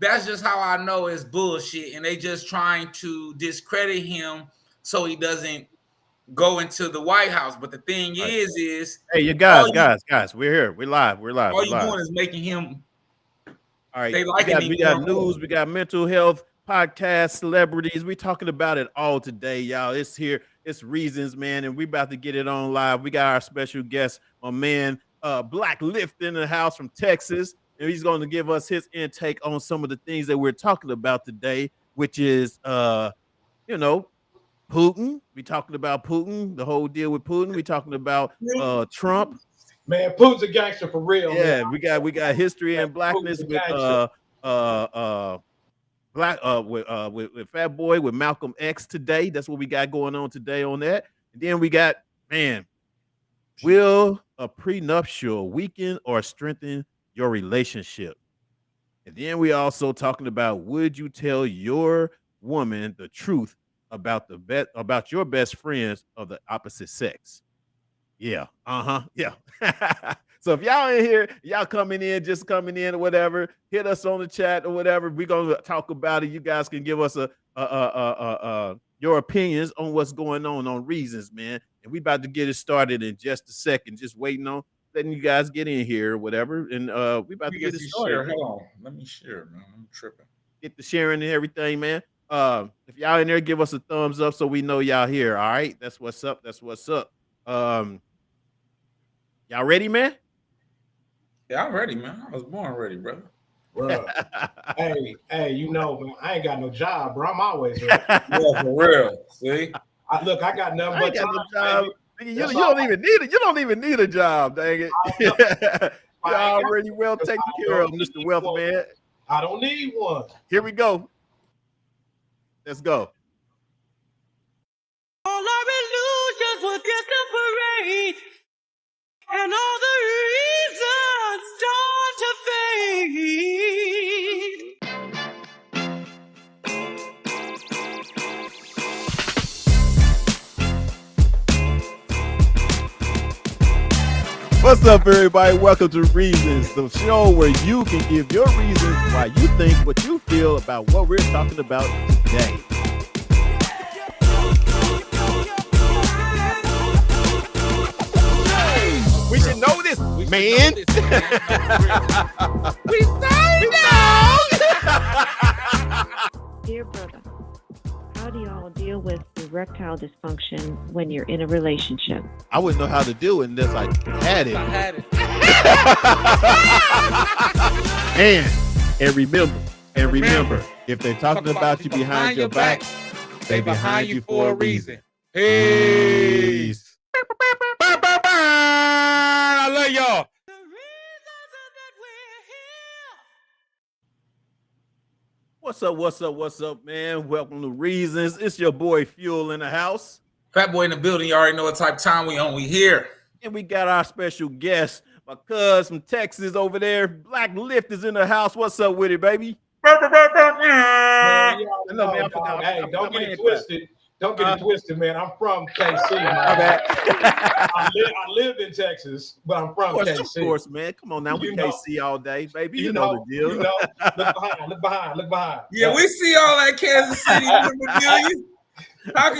that's just how I know it's bullshit, and they just trying to discredit him so he doesn't go into the White House. But the thing Right. is Hey, you all guys, you we're here. We're live. all you doing is making him. All right, They liking him we more got and more. news, we got mental health, podcast, celebrities. We talking about it all today, y'all. It's here, it's reasons, man, and we about to get it on live. We got our special guest, my man, Black Lift in the house from Texas, and he's going to give us his intake on some of the things that we're talking about today, which is, you know, Putin. We talking about Putin, the whole deal with Putin. We talking about Trump. Man, Putin's a gangster for real. Yeah, man. we got history and blackness Putin's a with gangster. with Fat Boy with Malcolm X today. That's what we got going on today on that. And then we got, man, will a prenuptial weaken or strengthen your relationship? And then we also talking about, would you tell your woman the truth about about your best friends of the opposite sex? Yeah. Yeah. So if y'all in here, y'all coming in, just coming in or whatever, hit us on the chat or whatever. We're gonna talk about it. You guys can give us your opinions on what's going on reasons, man. And we about to get it started in just a second. Just waiting on letting you guys get in here or whatever. And we about to get it started. Hold on, let me share, man. I'm tripping. Get the sharing and everything, man. If y'all in there, give us a thumbs up so we know y'all here. All right, that's what's up. That's what's up. Y'all ready, man? Yeah, I'm ready, man. I was born ready, brother. Bro. hey, you know, man, I ain't got no job, bro. I'm always ready. Yeah, for real. See? I got nothing but time. No job. You don't even need it. You don't even need a job, dang it. You're already well taken care of, Mr. Wealth Man. I don't need one. Here we go. Let's go. All our illusions were disappearing, and all the reasons start to fade. What's up, everybody? Welcome to Reasons, the show where you can give your reasons why you think what you feel about what we're talking about today. We should know this, man. We know. Dear brother, how do y'all deal with erectile dysfunction when you're in a relationship? I wouldn't know how to do it unless I had it. And remember, if they're talking about you behind your back, they behind you for a reason. Peace. I love y'all. The reasons that we're here. What's up, man? Welcome to Reasons. It's your boy Fuel in the house. Fat Boy in the building. You already know what type of time we on. We here. And we got our special guest, my cuz from Texas over there. Black Lift is in the house. What's up with it, baby? Man, hey, don't get it twisted. Don't get it twisted, man. I'm from KC, man. I live in Texas, but I'm from KC. Of course, man. Come on now. We KC all day, baby. You know the deal. You know, look behind. Yeah, we see all that Kansas City memorabilia. How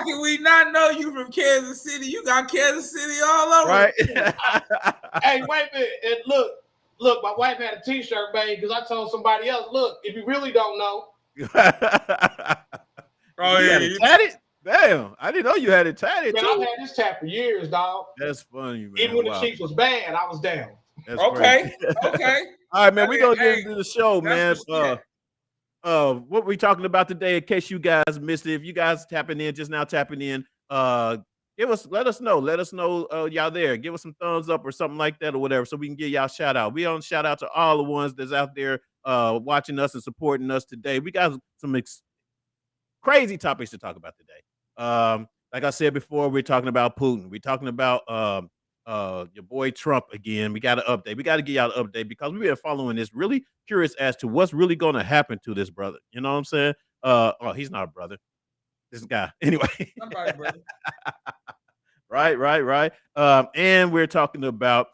can we not know you from Kansas City? You got Kansas City all over. Right. Hey, wait a minute. And look, my wife had a t-shirt made because I told somebody else, look, if you really don't know. Oh, yeah. You had it? Damn. I didn't know you had it tatted, Man, too. I've had this tat for years, dog. That's funny, man. Even when the Chiefs was bad, I was down. That's okay. All right, man. We're going to get into the show, man. What we talking about today, in case you guys missed it, if you guys tapping in, let us know y'all there. Give us some thumbs up or something like that or whatever, so we can give y'all shout out. We on shout out to all the ones that's out there watching us and supporting us today. We got some crazy topics to talk about today. Like I said before, we're talking about Putin. We're talking about your boy Trump again. We got an update. We got to get y'all an update because we've been following this, really curious as to what's really going to happen to this brother. You know what I'm saying? He's not a brother. This guy. Anyway. Somebody, brother. Right. And we're talking about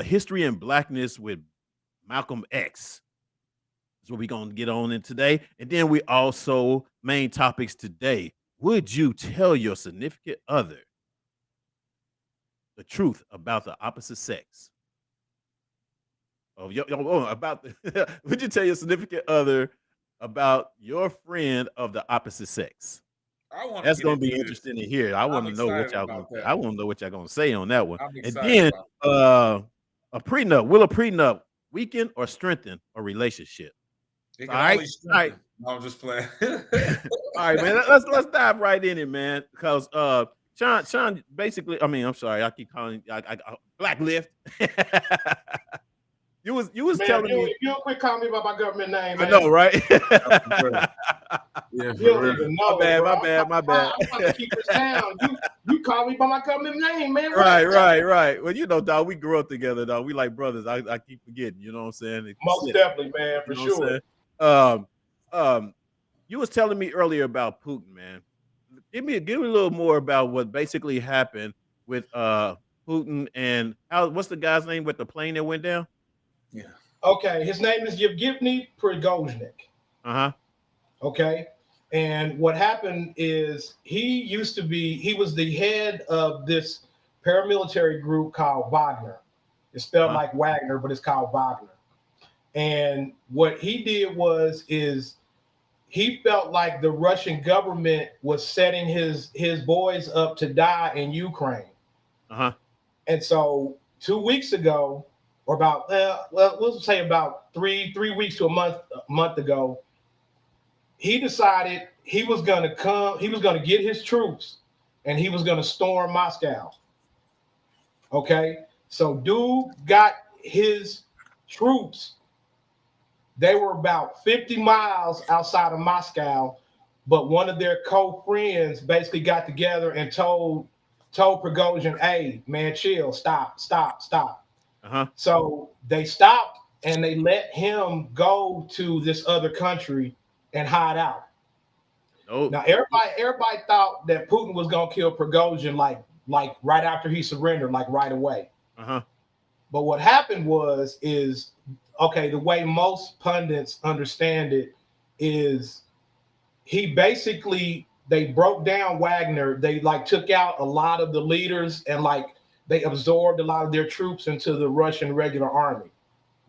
history and blackness with Malcolm X. That's what we're gonna get on in today. And then we also main topics today. Would you tell your significant other the truth about the opposite sex? About would you tell your significant other about your friend of the opposite sex? I want to That's get gonna into be this. interesting to hear. I want I'm to know what excited y'all about gonna. that. I want to know what y'all gonna say on that one. I'm And excited then, about a prenup. Will a prenup weaken or strengthen a relationship? it. It All can right, only all right, strengthen. No, I'm just playing. all right, man. Let's dive right in it, man. Because Sean, basically, I mean, I'm sorry, I keep calling Black Lift. you was Man, telling me. you quit calling me by my government name, I man. know, right? Yeah, You for don't real. even know, My bro. bad. I'm trying to keep this down. You call me by my government name, man. Right. Well, dog, we grew up together, dog. We like brothers. I keep forgetting, you know what I'm saying? Most definitely, man, for You know what I'm sure. saying? You was telling me earlier about Putin, man. Give me a little more about what basically happened with Putin and what's the guy's name with the plane that went down? Yeah. Okay, his name is Yevgeny Prigozhin. Uh-huh. Okay. And what happened is he was the head of this paramilitary group called Wagner. It's spelled like Wagner, but it's called Wagner. And what he did is he felt like the Russian government was setting his boys up to die in Ukraine. Uh-huh. And so 2 weeks ago, or about we'll say about three weeks to a month ago, he decided he was going to get his troops and he was going to storm Moscow. Okay. So dude got his troops. They were about 50 miles outside of Moscow, but one of their co-friends basically got together and told Prigozhin, hey, man, chill, stop. Uh-huh. So they stopped and they let him go to this other country and hide out. Nope. Now everybody thought that Putin was gonna kill Prigozhin like right after he surrendered, like right away. Uh-huh. But what happened is okay, the way most pundits understand it is they broke down Wagner. They like took out a lot of the leaders and like they absorbed a lot of their troops into the Russian regular army.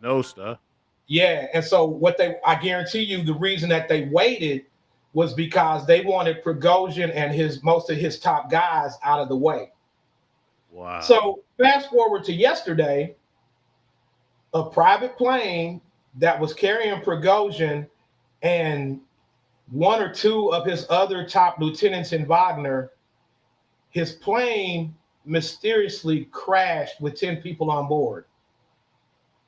No stuff. Yeah, and so I guarantee you the reason that they waited was because they wanted Prigozhin and most of his top guys out of the way. Wow. So fast forward to yesterday, a private plane that was carrying Prigozhin and one or two of his other top lieutenants in Wagner, his plane mysteriously crashed with 10 people on board.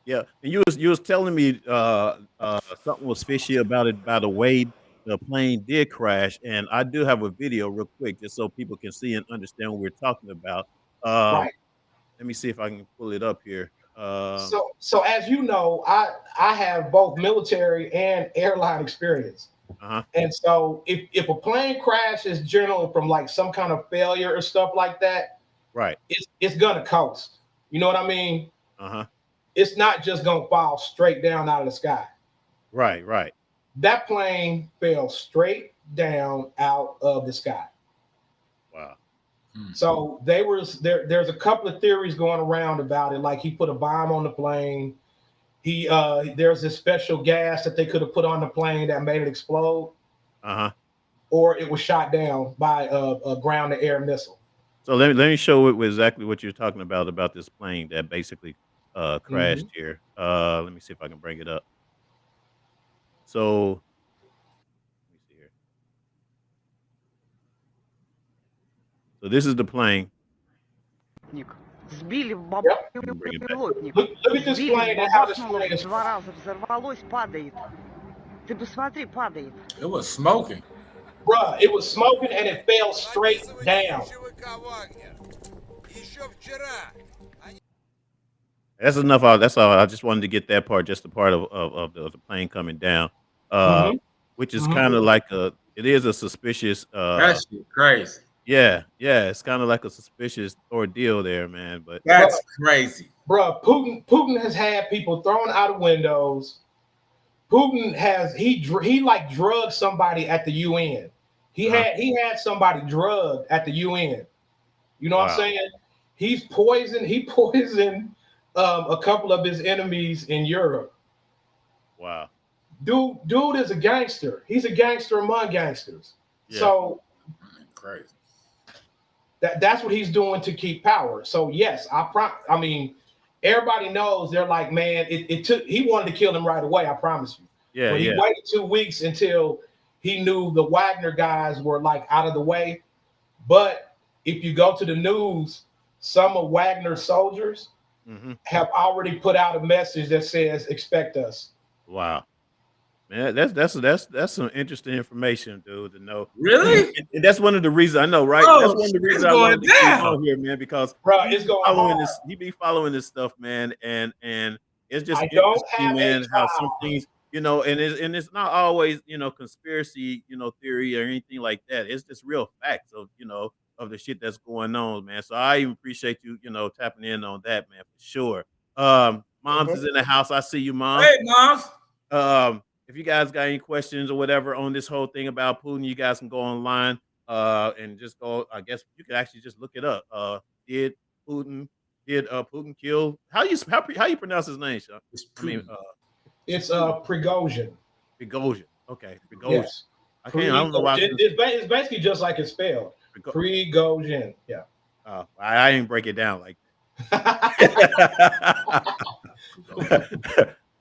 Yeah, and you was telling me something was fishy about it by the way the plane did crash, and I do have a video real quick just so people can see and understand what we're talking about. Right. Let me see if I can pull it up here. So as you know, I have both military and airline experience. Uh-huh. And so if a plane crashes generally from like some kind of failure or stuff like that, Right. It's gonna coast. You know what I mean? Uh-huh. It's not just gonna fall straight down out of the sky. Right. That plane fell straight down out of the sky. Wow. So there's a couple of theories going around about it, like he put a bomb on the plane. There's this special gas that they could have put on the plane that made it explode. Uh-huh. Or it was shot down by a ground-to-air missile. So let me show it exactly what you're talking about this plane that basically crashed here. Let me see if I can bring it up. So let me see here. So this is the plane. Сбили в Look at this plane and how this plane is. 2 раза взорвалось, падает. Ты посмотри, падает. It was smoking. Bruh, it was smoking and it fell straight down. That's enough. That's all. I just wanted to get that part, just the part of the plane coming down, which is kind of like it is a suspicious. That shit crazy. Yeah, it's kind of like a suspicious ordeal there, man. But that's crazy, bro. Putin has had people thrown out of windows. Putin has he like drugged somebody at the UN. He had somebody drugged at the UN. You know what I'm Wow. saying? He poisoned a couple of his enemies in Europe. Wow. Dude is a gangster. He's a gangster among gangsters. Yeah. So Crazy. that's what he's doing to keep power. So yes, I mean, everybody knows they're like, man, it took he wanted to kill him right away, I promise you. Yeah. But he Yeah. waited 2 weeks until he knew the Wagner guys were like out of the way. But if you go to the news, some of Wagner's soldiers Mhm. have already put out a message that says, expect us. Wow. Man, that's some interesting information, dude, to know. Really? And that's one of the reasons I know, right? Oh, That's one of the shit, reasons it's I going wanted to keep down. on here, man, because Bro, it's going following hard. this, he be following this stuff, man, and it's just I don't interesting, have a man, how some trial. things, and it's not always, conspiracy, theory or anything like that. It's just real facts of, of the shit that's going on, man. So I even appreciate you, tapping in on that, man, for sure. Moms is in the house. I see you, Mom. Hey, moms. If you guys got any questions or whatever on this whole thing about Putin, you guys can go online and just go. I guess you could actually just look it up. Did Putin did Putin kill? How you pronounce his name, Sean? It's I mean, Putin. It's Prigozhin. Prigozhin. Okay, Prigozhin. Yes. I don't know why. It's basically just like it's spelled. Prigozhin. Yeah. I didn't break it down like that.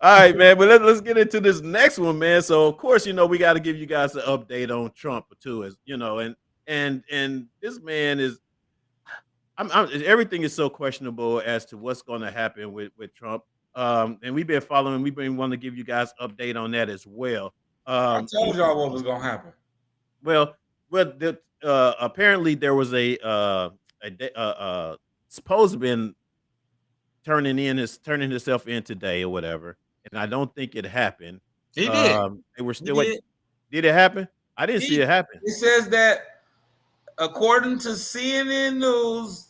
All right, man. But let's get into this next one, man. So of course, we got to give you guys an update on Trump too, as and this man is. Everything is so questionable as to what's going to happen with Trump. And we've been wanting to give you guys update on that as well. I told y'all what was gonna happen. Well, apparently there was a supposed to been turning himself in today or whatever, and I don't think it happened. He did. They were He still. did. Did it happen? I didn't see it happen. It says that according to CNN News,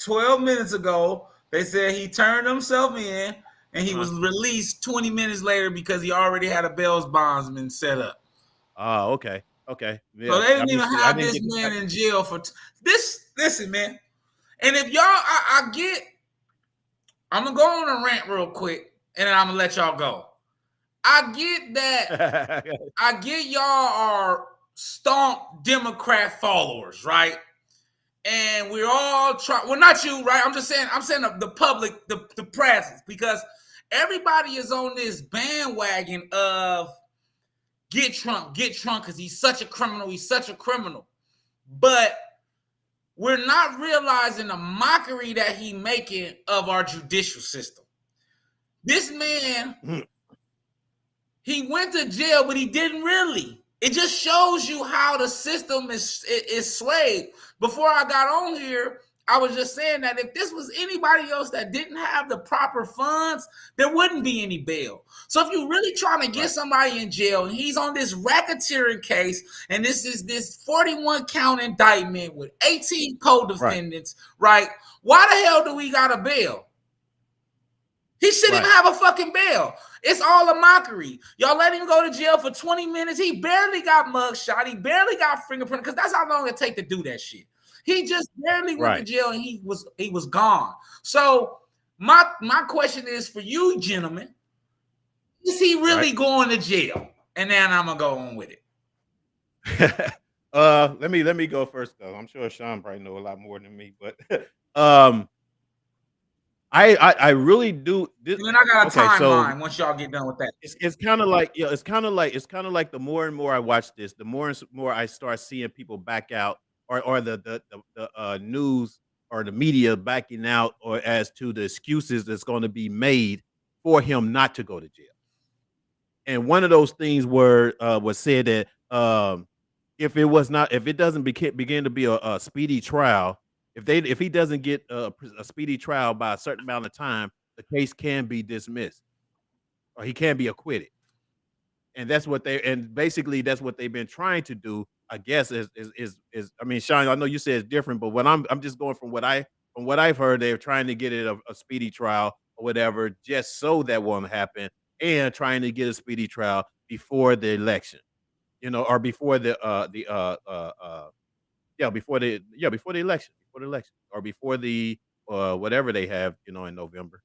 12 minutes ago, they said he turned himself in and he was released 20 minutes later because he already had a bail bondsman set up. Oh, okay. Okay. Yeah, So they didn't even have this man in jail for this. Listen, man. And if y'all, I get, I'm going to go on a rant real quick and then I'm going to let y'all go. I get that. I get y'all are stomp Democrat followers, right? And we're all trying. Well, not you, right? I'm saying the public, the press, because everybody is on this bandwagon of get Trump because he's such a criminal. But we're not realizing the mockery that he's making of our judicial system. This man, he went to jail, but he didn't really. It just shows you how the system is swayed. Before I got on here, I was just saying that if this was anybody else that didn't have the proper funds, there wouldn't be any bail. So if you're really trying to get somebody in jail, and he's on this racketeering case, and this is this 41 count indictment with 18 co-defendants, right? Why the hell do we got a bail? He shouldn't even have a fucking bail. It's all a mockery. Y'all let him go to jail for 20 minutes. He barely got mugshot. He barely got fingerprint because that's how long it take to do that shit. He just barely went to jail and he was gone. So my question is for you, gentlemen, is he really going to jail? And then I'm gonna go on with it. Let me go first though. I'm sure Sean probably know a lot more than me, but I really do. And then I got a timeline once y'all get done with that. It's kind of like it's kind of like the more and more I watch this, the more and more I start seeing people back out, or the news or the media backing out, or as to the excuses that's going to be made for him not to go to jail. And one of those things was said that if it doesn't begin to be a speedy trial, if he doesn't get a speedy trial by a certain amount of time, the case can be dismissed or he can be acquitted. And that's what basically that's what they've been trying to do, I guess, is I mean, Sean, I know you said it's different, but when I'm just going from what I've heard, they're trying to get it a speedy trial or whatever, just so that won't happen. and trying to get a speedy trial before the election, or before before the election, or before the whatever they have, in November.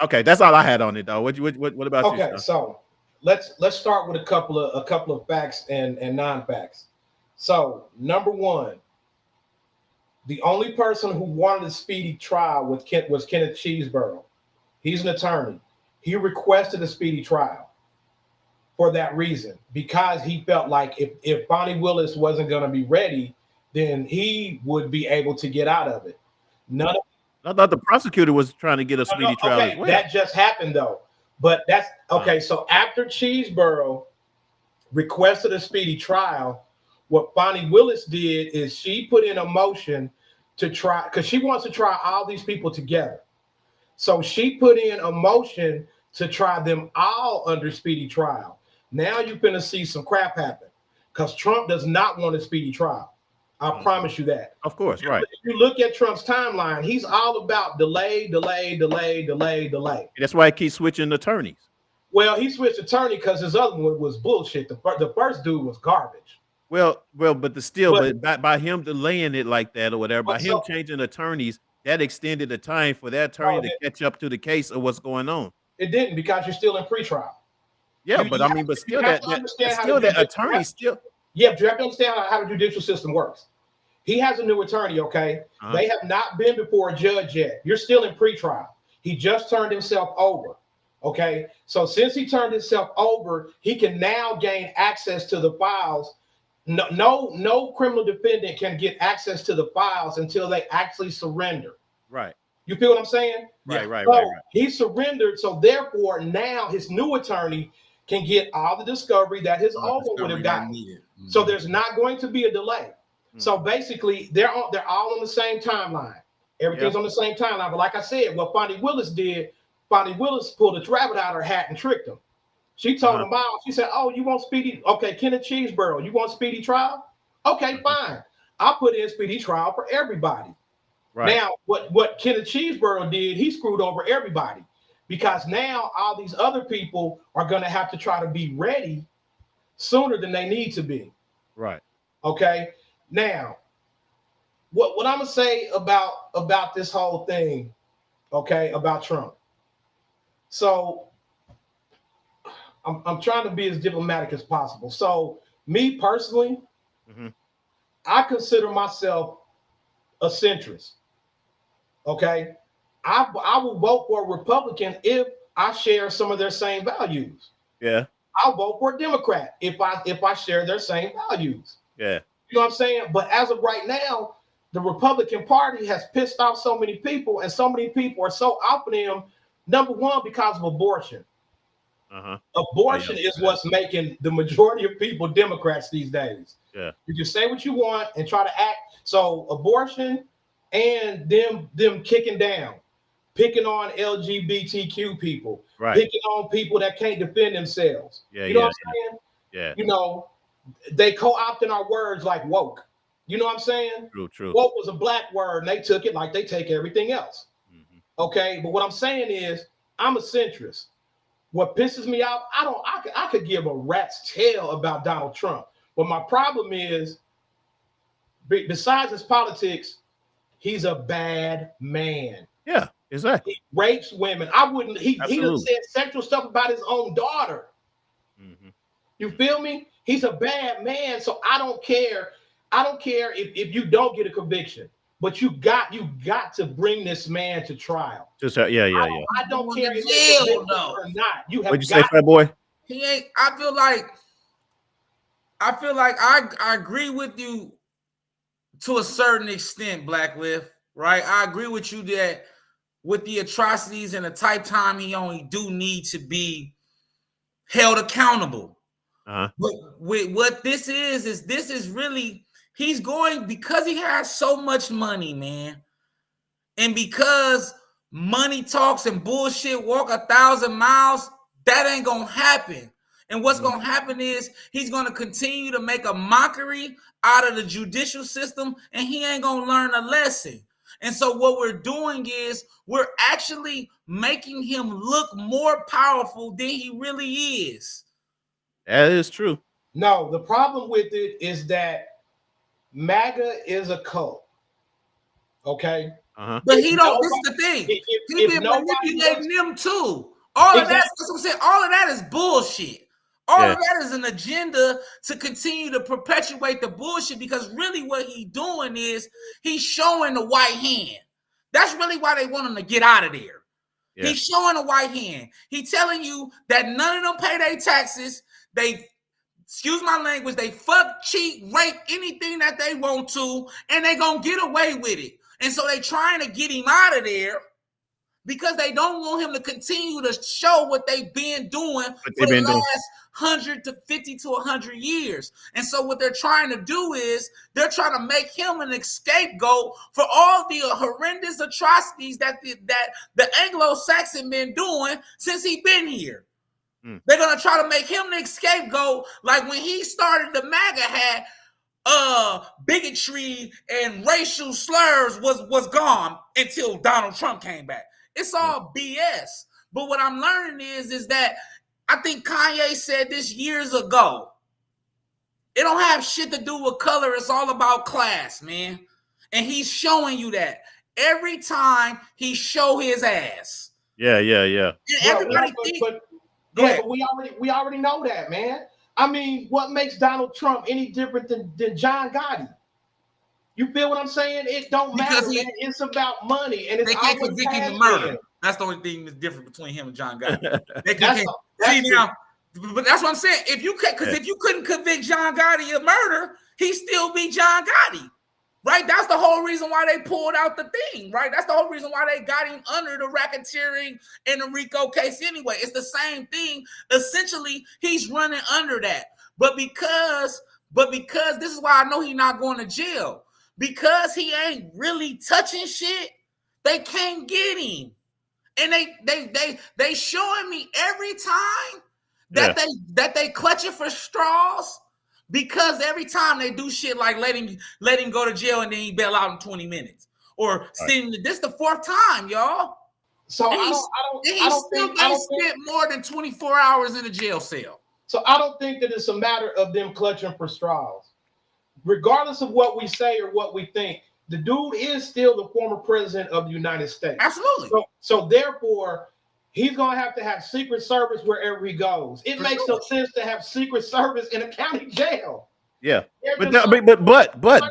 Okay, that's all I had on it though. What about you, Okay, Sean? so let's start with a couple of facts and non-facts. So number one, the only person who wanted a speedy trial was Kenneth Cheeseborough. He's an attorney. He requested a speedy trial for that reason, because he felt like if Bonnie Willis wasn't going to be ready, then he would be able to get out of it. None of I thought the prosecutor was trying to get a speedy trial okay, as well. that just happened though. But that's okay. So after Cheeseborough requested a speedy trial, what Bonnie Willis did is she put in a motion to try, because she wants to try all these people together. So she put in a motion to try them all under speedy trial. Now you're going to see some crap happen, because Trump does not want a speedy trial. I promise you that. Of course, right. If you look at Trump's timeline, he's all about delay. That's why he keeps switching attorneys. Well, he switched attorney because his other one was bullshit. The first dude was garbage. But by him delaying it like that or whatever, by him changing attorneys, that extended the time for that attorney to catch up to the case of what's going on. It didn't, because you're still in pretrial. Yeah, but attorney still. Yeah, but you have to understand how the judicial system works. He has a new attorney, okay? They have not been before a judge yet. You're still in pretrial. He just turned himself over, okay? So since he turned himself over, he can now gain access to the files. No criminal defendant can get access to the files until they actually surrender. Right. You feel what I'm saying? Right. He surrendered, so therefore now his new attorney can get all the discovery that his old one would have gotten. So there's not going to be a delay. So basically, they're all on the same timeline. Everything's on the same timeline. But like I said, what Bonnie Willis did, Bonnie Willis pulled a rabbit out of her hat and tricked him. She told him out. She said, "Oh, you want speedy? Okay, Kenneth Cheeseborough, you want speedy trial? Okay, fine. I'll put in speedy trial for everybody." Right. Now, what Kenneth Cheeseborough did, he screwed over everybody, because now all these other people are going to have to try to be ready sooner than they need to be. Right. Okay. Now, what I'm gonna say about this whole thing, okay, about Trump. So I'm trying to be as diplomatic as possible. So me personally, I consider myself a centrist. Okay, I will vote for a Republican if I share some of their same values. Yeah. I'll vote for a Democrat if I share their same values. Yeah. You know what I'm saying? But as of right now, the Republican Party has pissed off so many people, and so many people are so off of them. Number one, because of abortion. Abortion is what's making the majority of people Democrats these days. Yeah. You can say what you want and try to act. So abortion and them kicking down, picking on LGBTQ people, picking on people that can't defend themselves. You know what I'm saying? Yeah. You know, they co-opting our words like woke. You know what I'm saying? True. Woke was a black word, and they took it like they take everything else. Okay, but what I'm saying is, I'm a centrist. What pisses me off, I could give a rat's tail about Donald Trump. But my problem is, besides his politics, he's a bad man. Yeah, exactly. He rapes women. He done said sexual stuff about his own daughter. You feel me? He's a bad man. So I don't care. I don't care if you don't get a conviction, but you got to bring this man to trial. I don't care if he's or not. You have. What'd you say, Fat Boy? He ain't. I feel like I agree with you to a certain extent, Blacklift. Right? I agree with you that with the atrocities and the type time he only do need to be held accountable. But with what this is really, he's going, because he has so much money, man, and because money talks and bullshit walk 1,000 miles, that ain't gonna happen. And what's gonna happen is he's gonna continue to make a mockery out of the judicial system, and he ain't gonna learn a lesson. And so what we're doing is we're actually making him look more powerful than he really is. That is true. No, the problem with it is that MAGA is a cult. Okay. Uh-huh. But If he don't. This is nobody- the thing. if He been nobody manipulating wants- them too. All of Exactly. that's what I'm saying. All of that is bullshit. All Yeah. of that is an agenda to continue to perpetuate the bullshit, because really what he's doing is he's showing the white hand. That's really why they want him to get out of there. Yeah. He's showing a white hand. He's telling you that none of them pay their taxes. They, excuse my language, they fuck, cheat, rape, anything that they want to, and they gonna get away with it. And so they trying to get him out of there because they don't want him to continue to show what they've been doing for the last 150 to 100 years. And so what they're trying to do is they're trying to make him an scapegoat for all the horrendous atrocities that the Anglo-Saxon been doing since he been here. They're gonna try to make him the scapegoat, like when he started the MAGA hat. Bigotry and racial slurs was gone until Donald Trump came back. It's all BS. But what I'm learning is that I think Kanye said this years ago. It don't have shit to do with color. It's all about class, man. And he's showing you that every time he show his ass. Yeah. And everybody but we already know that, man. I mean, what makes Donald Trump any different than John Gotti? You feel what I'm saying? It don't matter, man. It's about money, and it's they can't always convict him of murder. That's the only thing that's different between him and John Gotti. But that's what I'm saying. If you couldn't convict John Gotti of murder, he'd still be John Gotti, right? That's the whole reason why they pulled out the thing, right? That's the whole reason why they got him under the racketeering and the RICO case anyway. It's the same thing. Essentially, he's running under that. But because this is why I know he's not going to jail. Because he ain't really touching shit, they can't get him. And they showing me every time that they clutching for straws, because every time they do shit like let him go to jail and then he bail out in 20 minutes. Or this the fourth time, y'all. So I don't spent more than 24 hours in a jail cell. So I don't think that it's a matter of them clutching for straws. Regardless of what we say or what we think, the dude is still the former president of the United States. Absolutely. So therefore, he's going to have Secret Service wherever he goes. It makes no sense to have Secret Service in a county jail. Yeah, but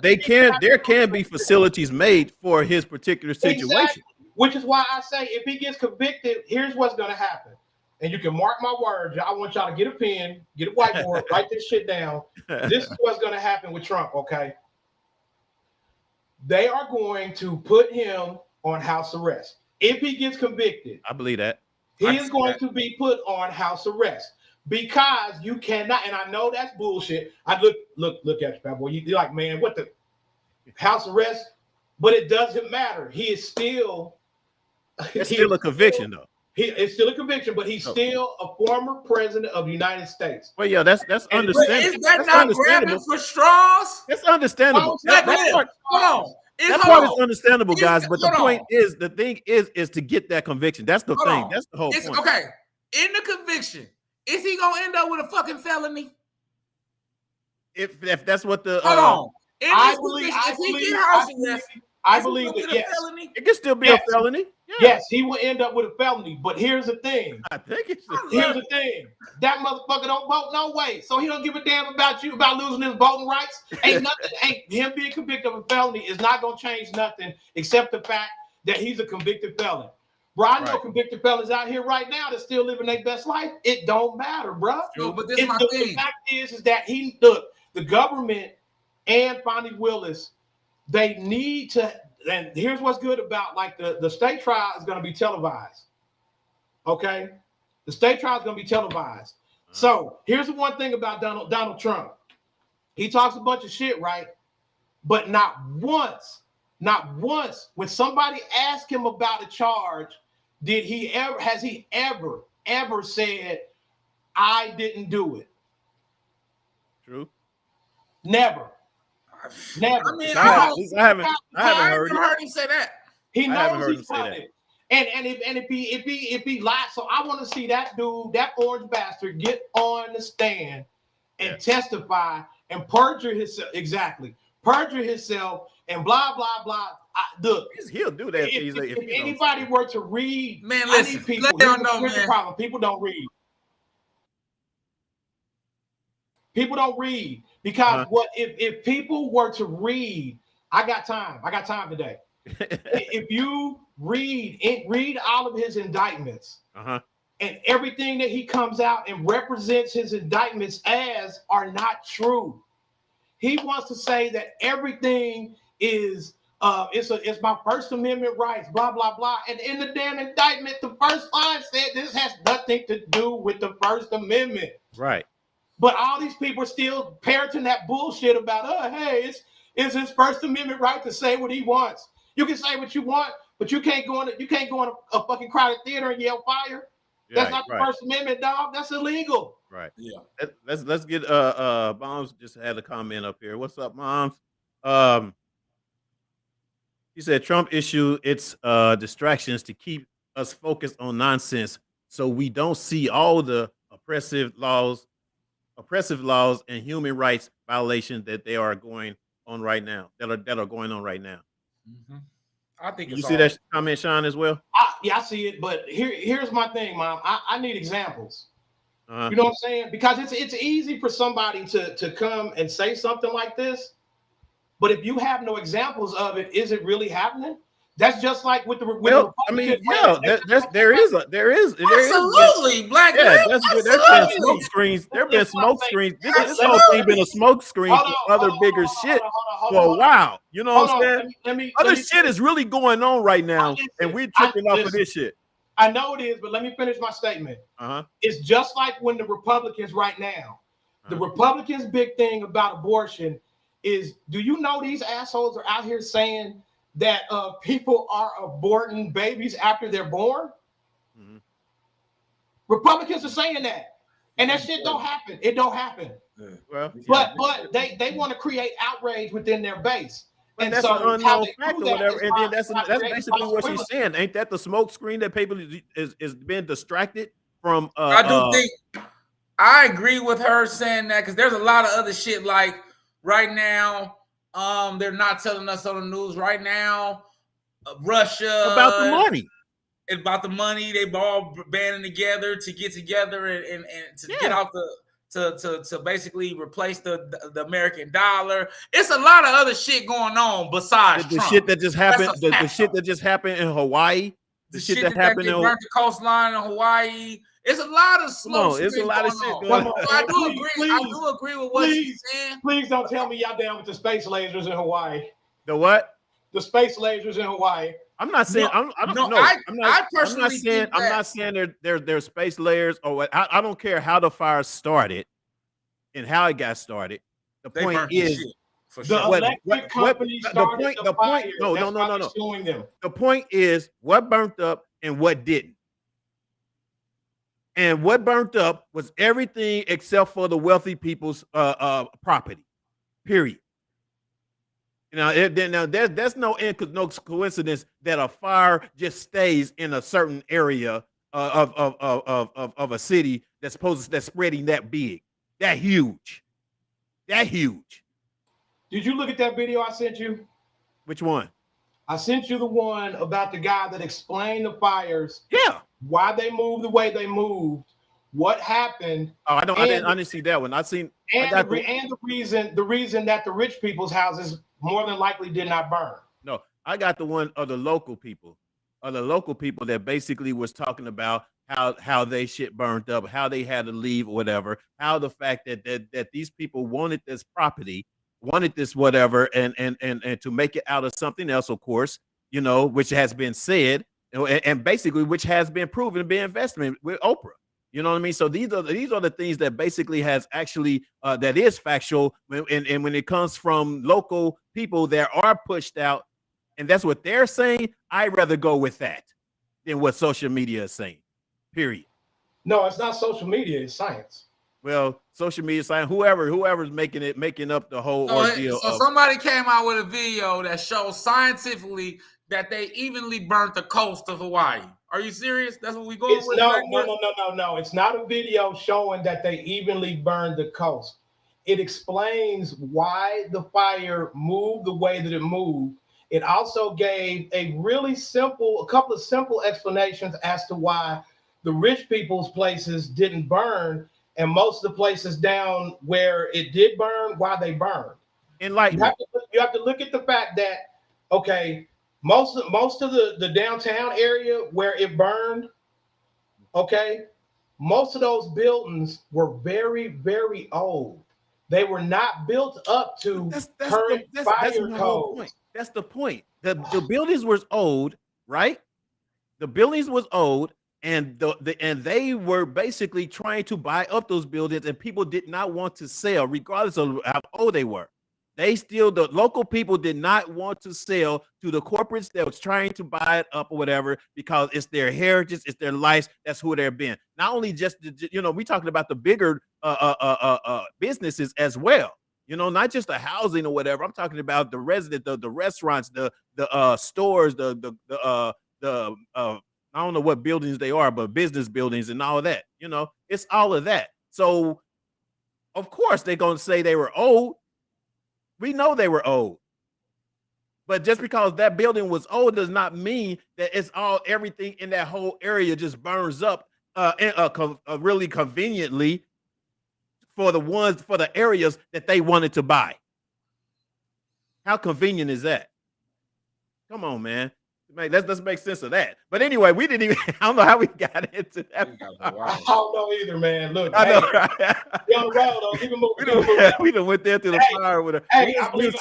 there can be facilities made for his particular situation. Exactly. Which is why I say if he gets convicted, here's what's going to happen. And you can mark my words. I want y'all to get a pen, get a whiteboard, write this shit down. This is what's going to happen with Trump, okay? They are going to put him on house arrest. If he gets convicted, I believe that. He is going to be put on house arrest because you cannot, and I know that's bullshit. I look at you, bad boy. You're like, man, what the house arrest? But it doesn't matter. He is still. It's still a conviction, though. It's still a conviction, but he's still a former president of the United States. Well, yeah, that's understandable. Is that not grabbing for straws? It's understandable. That part is understandable, guys. But the thing is to get that conviction. That's the thing. That's the whole point. Okay, in the conviction, is he gonna end up with a fucking felony? If that's what the I believe that yes, it can still be a felony. Yeah. Yes, he will end up with a felony. But here's the thing. Here's the thing. That motherfucker don't vote no way. So he don't give a damn about you, about losing his voting rights. Ain't him being convicted of a felony is not gonna change nothing except the fact that he's a convicted felon. Bro, I know convicted felons out here right now that still living their best life. It don't matter, bro. No, but this is my thing. The fact is that the government and Fonnie Willis, they need to. And here's what's good about like the state trial is going to be televised. Okay, the state trial is going to be televised. So here's the one thing about Donald Trump. He talks a bunch of shit, right? But not once, when somebody asked him about a charge, has he ever said, "I didn't do it"? True. Never. Never. I mean, I haven't I heard never it. heard him say that. He I haven't knows heard he's him say that. running. And if he lies, so I want to see that dude, that orange bastard, get on the stand and testify and perjure himself. Exactly. Perjure himself and blah, blah, blah. Look, He'll do that. if anybody were to read, man, listen, people, here's the problem. People don't read. People don't read because if people were to read, I got time. I got time today. If you read all of his indictments and everything that he comes out and represents his indictments as are not true. He wants to say that everything is it's my First Amendment rights, blah, blah, blah. And in the damn indictment, the first line said this has nothing to do with the First Amendment. Right. But all these people are still parroting that bullshit about, hey, it's his First Amendment right to say what he wants. You can say what you want, but you can't go in a fucking crowded theater and yell fire. That's not the First Amendment, dog. That's illegal. Right. Yeah. Let's get Moms just had a comment up here. What's up, Moms? He said Trump issued its distractions to keep us focused on nonsense, so we don't see all the oppressive laws and human rights violations that they are going on right now. That are going on right now. Mm-hmm. I think you see that comment, Sean, as well. I see it, but here's my thing, Mom. I need examples. You know what I'm saying? Because it's easy for somebody to come and say something like this, but if you have no examples of it, is it really happening? That's just like with the I mean, yeah, there is absolutely Blackness. Yeah, there's been smoke screens. There've been smoke screens. This whole thing been a smoke screen for other bigger shit for a while. You know what I'm saying? Other shit is really going on right now, and we're tripping off of this shit. I know it is, but let me finish my statement. It's just like when the Republicans right now, the Republicans' big thing about abortion is, do you know these assholes are out here saying that people are aborting babies after they're born? Republicans are saying that, and that shit don't happen. It don't happen. Well, but they want to create outrage within their base. And that's an unknown fact or whatever. And then that's basically what she's saying. Ain't that the smoke screen that people is being distracted from? I do think I agree with her saying that, because there's a lot of other shit like right now. They're not telling us on the news right now. Russia about the money. It's about the money. They all banding together to get together and to get out to basically replace the American dollar. It's a lot of other shit going on besides the Trump. Shit that just happened. The shit that just happened in Hawaii. The shit that happened in the coastline in Hawaii. It's a lot of smoke. It's a lot of shit going on. I do agree with what she's saying. Please don't tell me y'all down with the space lasers in Hawaii. The what? The space lasers in Hawaii. I'm not saying. I'm not saying they're space layers or what. I don't care how the fire started and how it got started. The point is, the electric company started the fire. No. The point is what burnt up and what didn't. And what burnt up was everything except for the wealthy people's property. Period. Now, there's no coincidence that a fire just stays in a certain area of a city that's spreading that big, that huge. Did you look at that video I sent you? Which one? I sent you the one about the guy that explained the fires. Yeah. Why they moved the way they moved, what happened. Oh, I didn't see that one. The reason that the rich people's houses more than likely did not burn. No, I got the one of the local people. That basically was talking about how they shit burned up, how they had to leave or whatever, how the fact that these people wanted this property, wanted this whatever, and to make it out of something else, of course, which has been said, and basically which has been proven to be investment with Oprah. You know what I mean? So these are the things that basically has actually that is factual, and when it comes from local people that are pushed out, and that's what they're saying, I'd rather go with that than what social media is saying. Period. No, it's not social media, it's science. Well, social media site, whoever's making up the whole ordeal. So somebody came out with a video that shows scientifically that they evenly burnt the coast of Hawaii. Are you serious? That's what we going with? No. It's not a video showing that they evenly burned the coast. It explains why the fire moved the way that it moved. It also gave a couple of simple explanations as to why the rich people's places didn't burn, and most of the places down where it did burn, why they burned. Enlightenment. You have to look at the fact that, okay, most of the downtown area where it burned, okay, most of those buildings were very, very old. They were not built up to current fire codes. That's the point. The buildings was old, right? The buildings was old, and and they were basically trying to buy up those buildings, and people did not want to sell, regardless of how old they were. The local people did not want to sell to the corporates that was trying to buy it up or whatever, because it's their heritage, it's their lives, that's who they're been. Not only just, we talking about the bigger businesses as well. Not just the housing or whatever. I'm talking about the restaurants, the stores, I don't know what buildings they are, but business buildings and all of that. It's all of that. So, of course, they're going to say they were old. We know they were old. But just because that building was old does not mean that everything in that whole area just burns up really conveniently for the areas that they wanted to buy. How convenient is that? Come on, man. Let's make sense of that. But anyway, we didn't even, I don't know how we got into that. I don't know either, man. Look, I know, right? We on the road, though. Keep it moving. We done went there through the fire with her. I believe in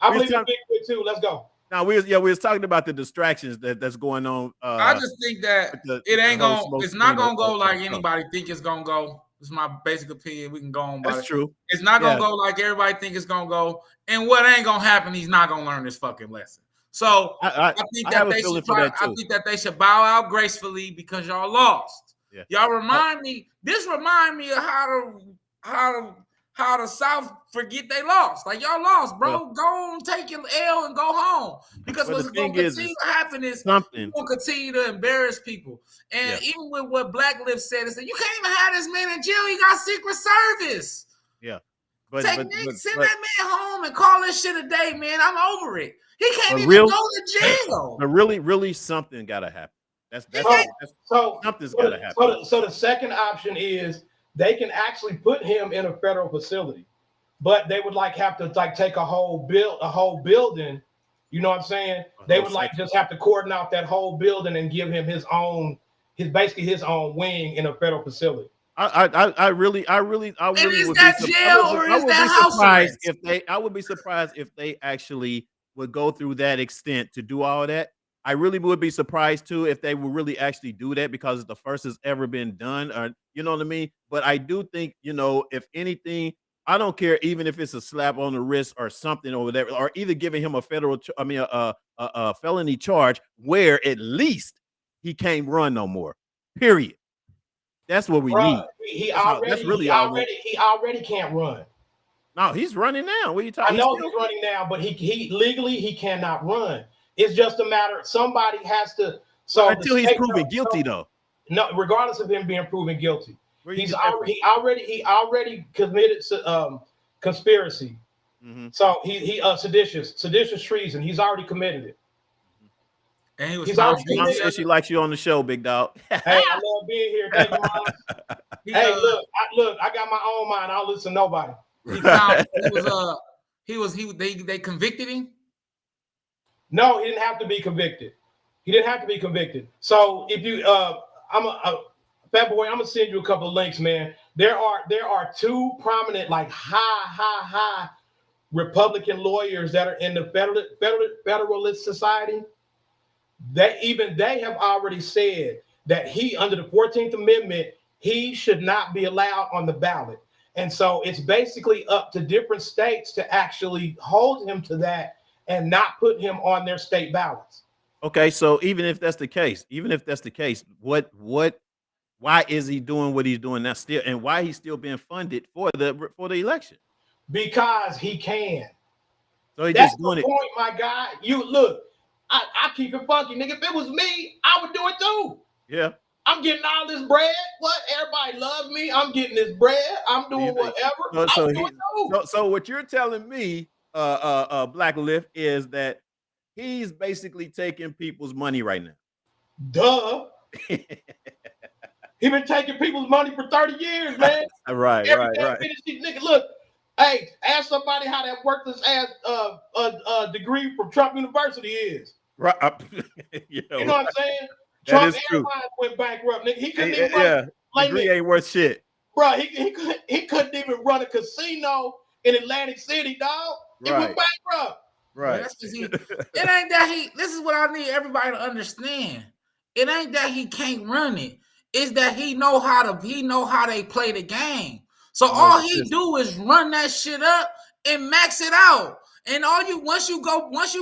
Bigfoot too. Let's go. Now we was talking about the distractions that's going on. I just think that it's not gonna go like anybody think it's gonna go. It's my basic opinion. We can go on. That's true. It's not gonna go like everybody think it's gonna go. And what ain't gonna happen, he's not gonna learn this fucking lesson. So I think that they should bow out gracefully because y'all lost. Yeah. Y'all remind me of how the South forget they lost. Like, y'all lost, bro. Go on, take your L and go home. Because what's going to continue to happen is you're going to continue to embarrass people. And even with what Blackness said, is that you can't even have this man in jail. He got Secret Service. Yeah. Send that man home and call this shit a day, man. I'm over it. He can't even go to jail. But really something got to happen. Something's got to happen. So the second option is they can actually put him in a federal facility, but they would have to take a whole building. You know what I'm saying? They would just have to cordon out that whole building and give him his own wing in a federal facility. I really would be surprised if they actually would go through that extent to do all that. I really would be surprised too if they would really actually do that, because it's the first that's ever been done, or you know what I mean? But I do think, if anything, I don't care, even if it's a slap on the wrist or something or whatever, or either giving him a felony charge where at least he can't run no more. Period. That's what we need. He already can't run. No, he's running now. What are you talking? I know he's running now, but he legally he cannot run. It's just a matter. Somebody has to. So until he's proven guilty, though. No, regardless of him being proven guilty, he already committed conspiracy. Mm-hmm. So he seditious treason. He's already committed it. And Mom says she likes you on the show, big dog. Hey, I love being here. Thank you, Mom. Hey, look, I got my own mind. I don't listen to nobody. They convicted him. No, he didn't have to be convicted. So if you, Fat Boy, I'm gonna send you a couple of links, man. There are two prominent, high Republican lawyers that are in the Federalist Society. They have already said that he, under the 14th Amendment, he should not be allowed on the ballot. And so it's basically up to different states to actually hold him to that and not put him on their state ballots. Okay, so even if that's the case, what why is he doing what he's doing now still, and why he's still being funded for the election? Because he can. So he That's just the doing it. point, my guy. You look, I keep it funky, nigga. If it was me, I would do it too. Yeah. I'm getting all this bread. What? Everybody loves me. I'm getting this bread. I'm doing whatever. So what you're telling me, Black Lift, is that he's basically taking people's money right now. Duh. He been taking people's money for 30 years, man. right. Nigga, look, hey, ask somebody how that worthless ass degree from Trump University is. Right. You know what I'm saying? Trump Airlines went bankrupt, nigga. He couldn't even run. Degree ain't worth shit. Bro, he couldn't even run a casino in Atlantic City, dog. It went bankrupt. Right. It ain't that this is what I need everybody to understand. It ain't that he can't run it. It's that he know how they play the game. So all he do is run that shit up and max it out. And once you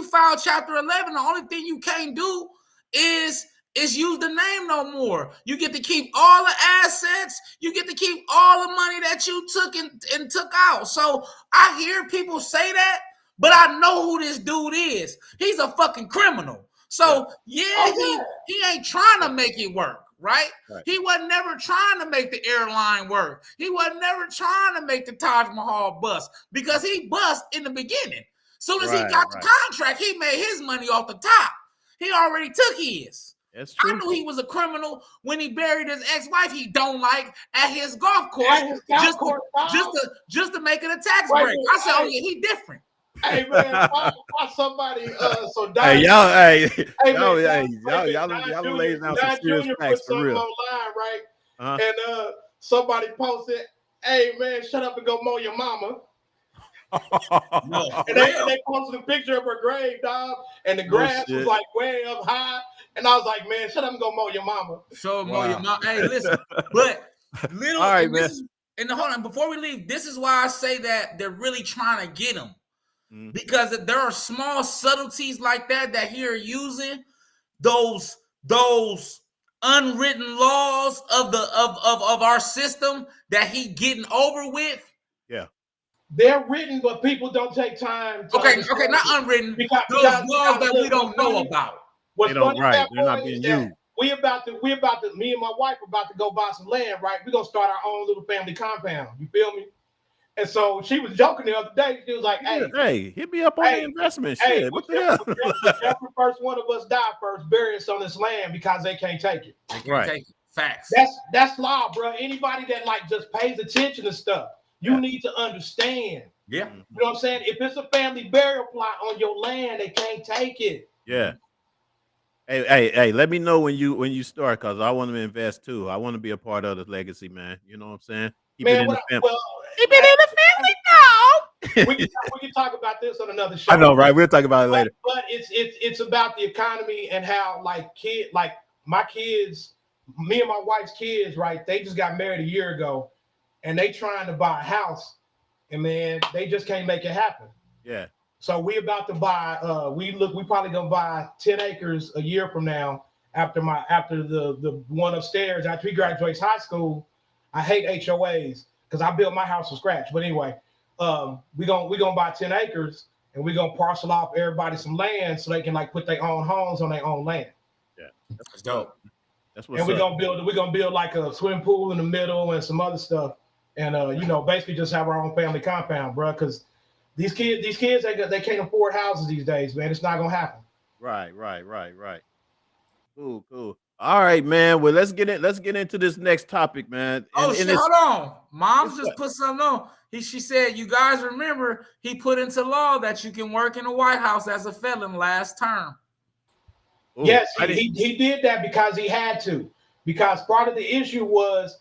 file Chapter 11, the only thing you can't do is use the name no more. You get to keep all the assets. You get to keep all the money that you took and took out. So I hear people say that, but I know who this dude is. He's a fucking criminal. So he ain't trying to make it work, right? He wasn't never trying to make the airline work. He wasn't never trying to make the Taj Mahal bust because he bust in the beginning. Soon as he got the contract, he made his money off the top. He already took his. That's true. I knew he was a criminal when he buried his ex-wife he don't like at his golf course, just to make it a tax break. I said, oh yeah, he different. Hey man, why somebody so Don, y'all lays down some serious facts for real. Online, right? And somebody posted, "Hey man, shut up and go mow your mama." And they posted a picture of her grave, dog, and the grass was like way up high. And I was like, man, shut up and go mow your mama. Mow your mama. Hey, listen, but little. All right, man. Hold on, before we leave, this is why I say that they're really trying to get him. Because there are small subtleties like that he are using, those unwritten laws of our system that he getting over with. Yeah, they're written, but people don't take time. Okay, not unwritten. Because those laws that we don't know about. What's funny, they're not being used. Me and my wife about to go buy some land, right? We're gonna start our own little family compound. You feel me? And so she was joking the other day. She was like, "Hey, hit me up on the investment shit. What the hell? Whichever first one of us die first, bury us on this land because they can't take it." They can't take it. Facts. That's law, bro. Anybody that just pays attention to stuff, you need to understand. Yeah. You know what I'm saying? If it's a family burial plot on your land, they can't take it. Yeah. Hey, let me know when you start, because I want to invest too. I want to be a part of the legacy, man. You know what I'm saying? Keep it in the family. Keep it in the family now. We can talk about this on another show. I know, right? We'll talk about it later. But it's about the economy and how my kids, me and my wife's kids, right? They just got married a year ago, and they trying to buy a house, and man, they just can't make it happen. Yeah. So we about to buy. We probably gonna buy 10 acres a year from now. After the one upstairs, after he graduates high school. I hate HOAs because I built my house from scratch. But anyway, we gonna buy 10 acres and we gonna parcel off everybody some land so they can put their own homes on their own land. Yeah, that's dope. That's what's and we're gonna build like a swimming pool in the middle and some other stuff, and basically just have our own family compound, bro. Because these kids they can't afford houses these days, man. It's not gonna happen. Right. Cool. All right, man. Well, let's get into this next topic, man. Hold on. Mom's just put something on. She said, you guys remember he put into law that you can work in the White House as a felon last term. Ooh, yes, he did that because he had to. Because part of the issue was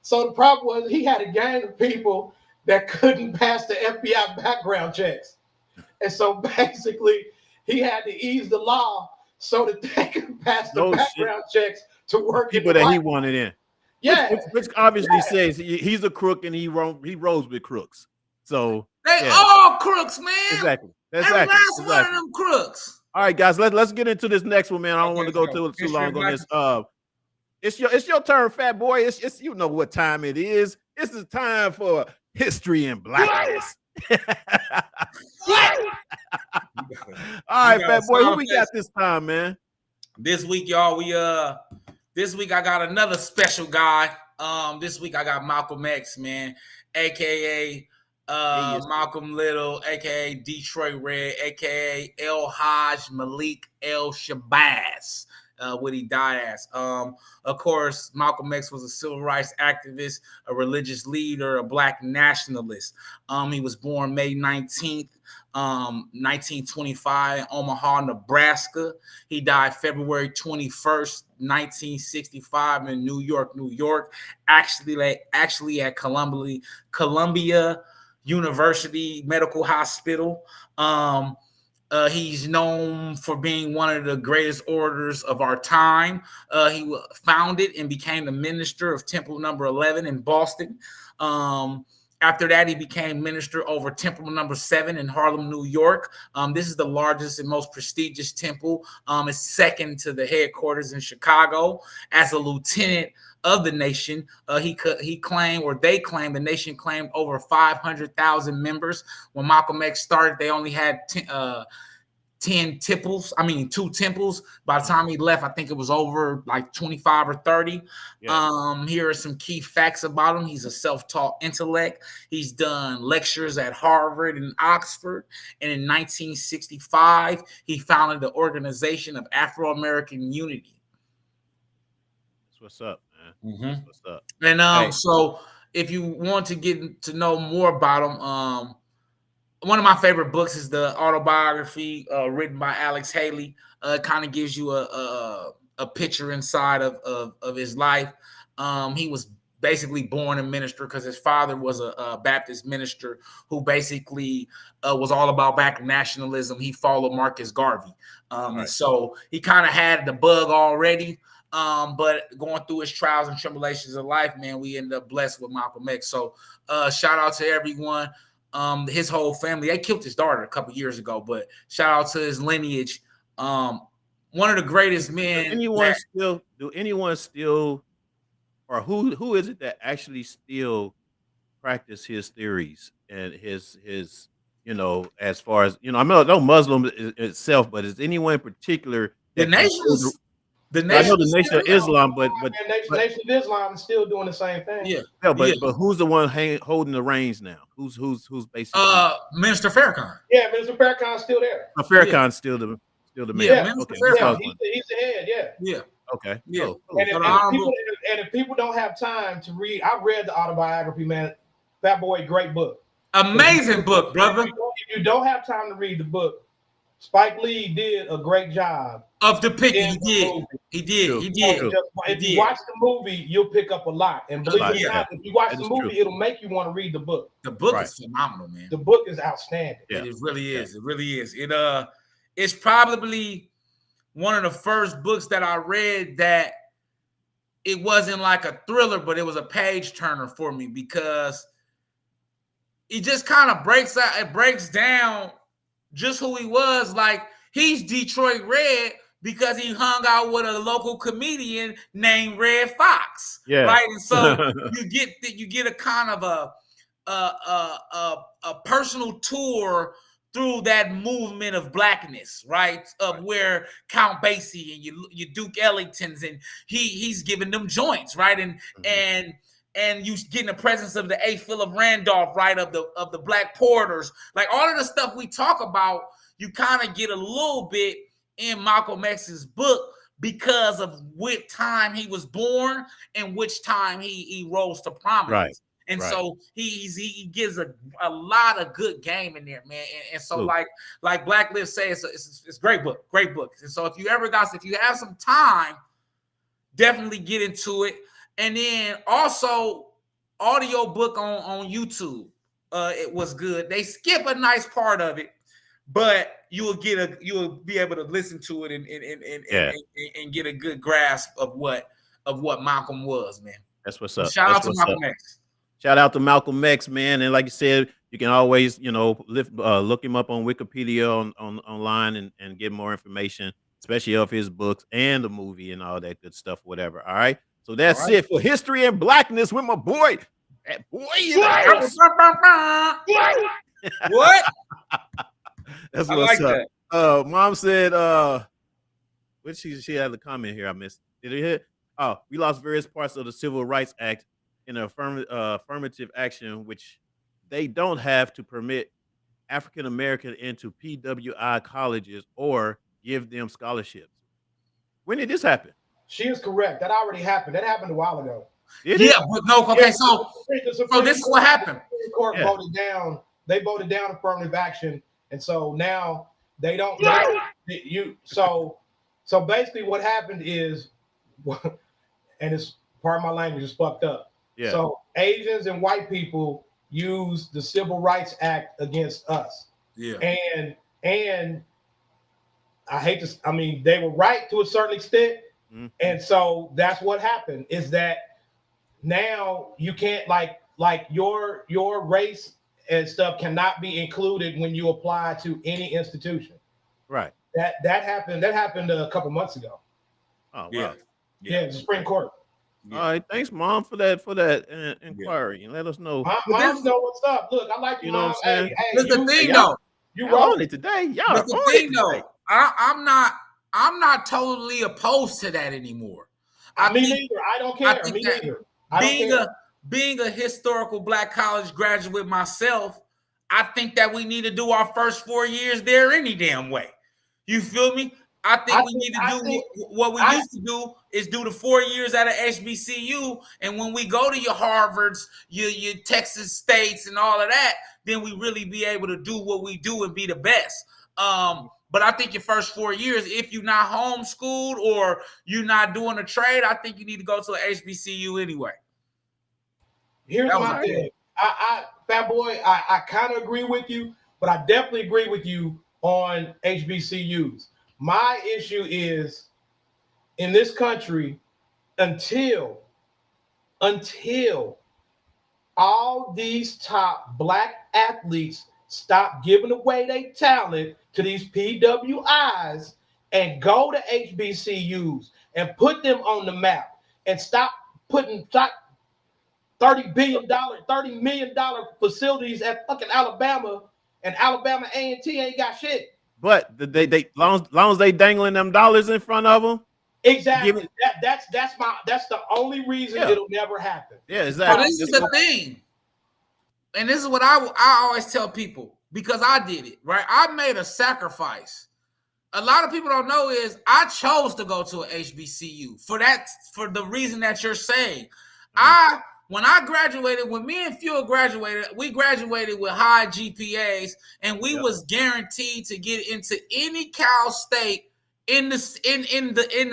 so the problem was he had a gang of people that couldn't pass the FBI background checks. And so basically he had to ease the law so that they could pass the background checks to work. People that he wanted in. Yeah. Which obviously says he's a crook and he rolls with crooks. So they all crooks, man. Exactly. Every last one of them crooks. All right, guys, let's get into this next one, man. I don't want to go too long on this. It's your turn, fat boy. It's you know what time it is. This is time for history and blackness. All right, fat boy, who we got this time, man? This week, y'all, this week I got another special guy. This week I got Malcolm X, man, aka Malcolm Little, aka Detroit Red, aka El Haj Malik El Shabazz. What he died as. Of course, Malcolm X was a civil rights activist, a religious leader, a black nationalist. He was born May 19th, 1925 in Omaha, Nebraska. He died February 21st, 1965 in New York, New York. Actually at Columbia University Medical Hospital. He's known for being one of the greatest orators of our time. He founded and became the minister of Temple Number 11 in Boston. After that, he became minister over Temple Number 7 in Harlem, New York. This is the largest and most prestigious temple. It's second to the headquarters in Chicago. As a lieutenant of the nation, they claimed the nation claimed over 500,000 members. When Malcolm X started, they only had 2 temples. By the time he left, I think it was over like 25 or 30. Yeah. Here are some key facts about him. He's a self-taught intellect. He's done lectures at Harvard and Oxford. And in 1965, he founded the Organization of Afro-American Unity. That's what's up, man. Mm-hmm. That's what's up. And so if you want to get to know more about him, one of my favorite books is the autobiography written by Alex Haley. It kind of gives you a picture inside of his life. He was basically born a minister because his father was a Baptist minister who basically was all about black nationalism. He followed Marcus Garvey. And so he kind of had the bug already. But going through his trials and tribulations of life, man, we ended up blessed with Malcolm X. So shout out to everyone. His whole family. They killed his daughter a couple years ago, but shout out to his lineage. One of the greatest men. Do anyone still, or who is it that actually still practice his theories and his as far as I know Muslim itself, but is anyone in particular that I know the Nation of Islam, but Nation of Islam is still doing the same thing. Yeah, but who's the one holding the reins now? Who's basically Minister Farrakhan? Yeah, Minister Farrakhan's still there. Farrakhan's still the man. Yeah, Minister Farrakhan. He's the head. Yeah. Okay. Yeah. Cool. And if people don't have time to read, I've read the autobiography, man. Fat Boy, great book. Amazing book, brother. If you don't have time to read the book, Spike Lee did a great job of depicting. He did. If you watch the movie, you'll pick up a lot. And believe it or not, if you watch the movie, it'll make you want to read the book. The book is phenomenal, man. The book is outstanding. Yeah. It really is. It really is. It's probably one of the first books that I read that it wasn't like a thriller, but it was a page turner for me because it just kind of breaks down just who he was. Like, he's Detroit Red because he hung out with a local comedian named Red Fox. Yeah. Right. And so you get a kind of a personal tour through that movement of blackness, right? Of where Count Basie and you Duke Ellingtons and he's giving them joints, right? And you get in the presence of the A. Philip Randolph, right? Of the Black Porters, like all of the stuff we talk about, you kind of get a little bit in Malcolm X's book because of which time he was born and which time he rose to prominence. Right. And so he gives a lot of good game in there, man. And so like Black Lives say, it's great book. And so if you have some time, definitely get into it. And then also audio book on YouTube. It was good. They skip a nice part of it, but you will be able to listen to it and get a good grasp of what Malcolm was, man. That's what's up. Shout out to Malcolm X. Shout out to Malcolm X, man. And like you said, you can always, look him up on Wikipedia online and get more information, especially of his books and the movie and all that good stuff, whatever. All right. So that's it for history and blackness with my boy. That boy in the house. What? That's I what's like up. Mom said, what she had a comment here. I missed. Did it hit? Oh, we lost various parts of the Civil Rights Act in affirmative action, which they don't have to permit African American into PWI colleges or give them scholarships. When did this happen? She is correct. That already happened. That happened a while ago. Did Yeah, it? but no. Okay, Yeah, so this is what happened. The Supreme Court Yeah. voted down. They voted down affirmative action, and so now they don't. So basically, what happened is, and it's part of my language is fucked up. Yeah. So Asians and white people use the Civil Rights Act against us. Yeah. And I hate to. I mean, they were right to a certain extent. And so that's what happened is that now you can't like your race and stuff cannot be included when you apply to any institution. Right. That happened a couple months ago. Oh, wow. Yeah, the Supreme Court. Yeah. All right, thanks, Mom, for that inquiry, and let us know. Moms know what's up. Look, I like you, Mom. What I'm saying? Here's the thing, though. You on it today, y'all. Here's the thing, though. I'm not totally opposed to that anymore. Me neither. I don't care. Me neither. Being a historical Black college graduate myself, I think that we need to do our first 4 years there any damn way. You feel me? I think we need to do what we used to do is do the 4 years at an HBCU, and when we go to your Harvards, your Texas States, and all of that, then we really be able to do what we do and be the best. But I think your first 4 years, if you're not homeschooled or you're not doing a trade, I think you need to go to an HBCU anyway. Here's my thing. Fat Boy, I kind of agree with you, but I definitely agree with you on HBCUs. My issue is in this country, until all these top Black athletes stop giving away their talent to these PWIs and go to HBCUs and put them on the map and stop $30 million facilities at fucking Alabama, and Alabama A&T ain't got shit. But they long as they dangling them dollars in front of them. Exactly. That's the only reason it'll never happen. Yeah, exactly. But this is the thing, and this is what I always tell people, because I did it, right? I made a sacrifice. A lot of people don't know is I chose to go to an HBCU for the reason that you're saying. When I graduated, when me and Fuel graduated, we graduated with high GPAs, and we was guaranteed to get into any Cal State in the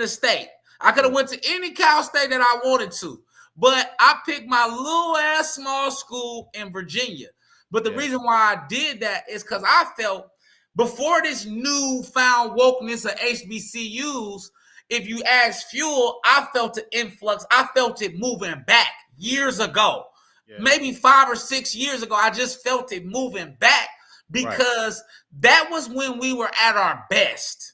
state. I could have went to any Cal State that I wanted to, but I picked my little ass small school in Virginia. But the reason why I did that is because I felt before this newfound wokeness of HBCUs, if you ask Fuel, I felt the influx. I felt it moving back years ago. Maybe 5 or 6 years ago, I just felt it moving back because that was when we were at our best.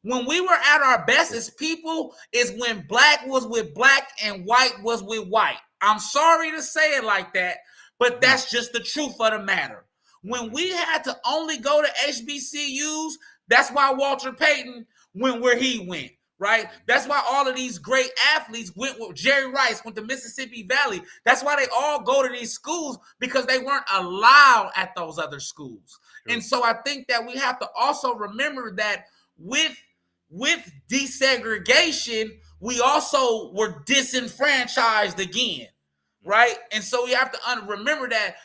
When we were at our best as people is when Black was with Black and white was with white. I'm sorry to say it like that, but that's just the truth of the matter. When we had to only go to HBCUs, that's why Walter Payton went where he went, right? That's why all of these great athletes went with Jerry Rice, went to Mississippi Valley. That's why they all go to these schools, because they weren't allowed at those other schools. True. And so I think that we have to also remember that with desegregation, we also were disenfranchised again, right? And so we have to remember that,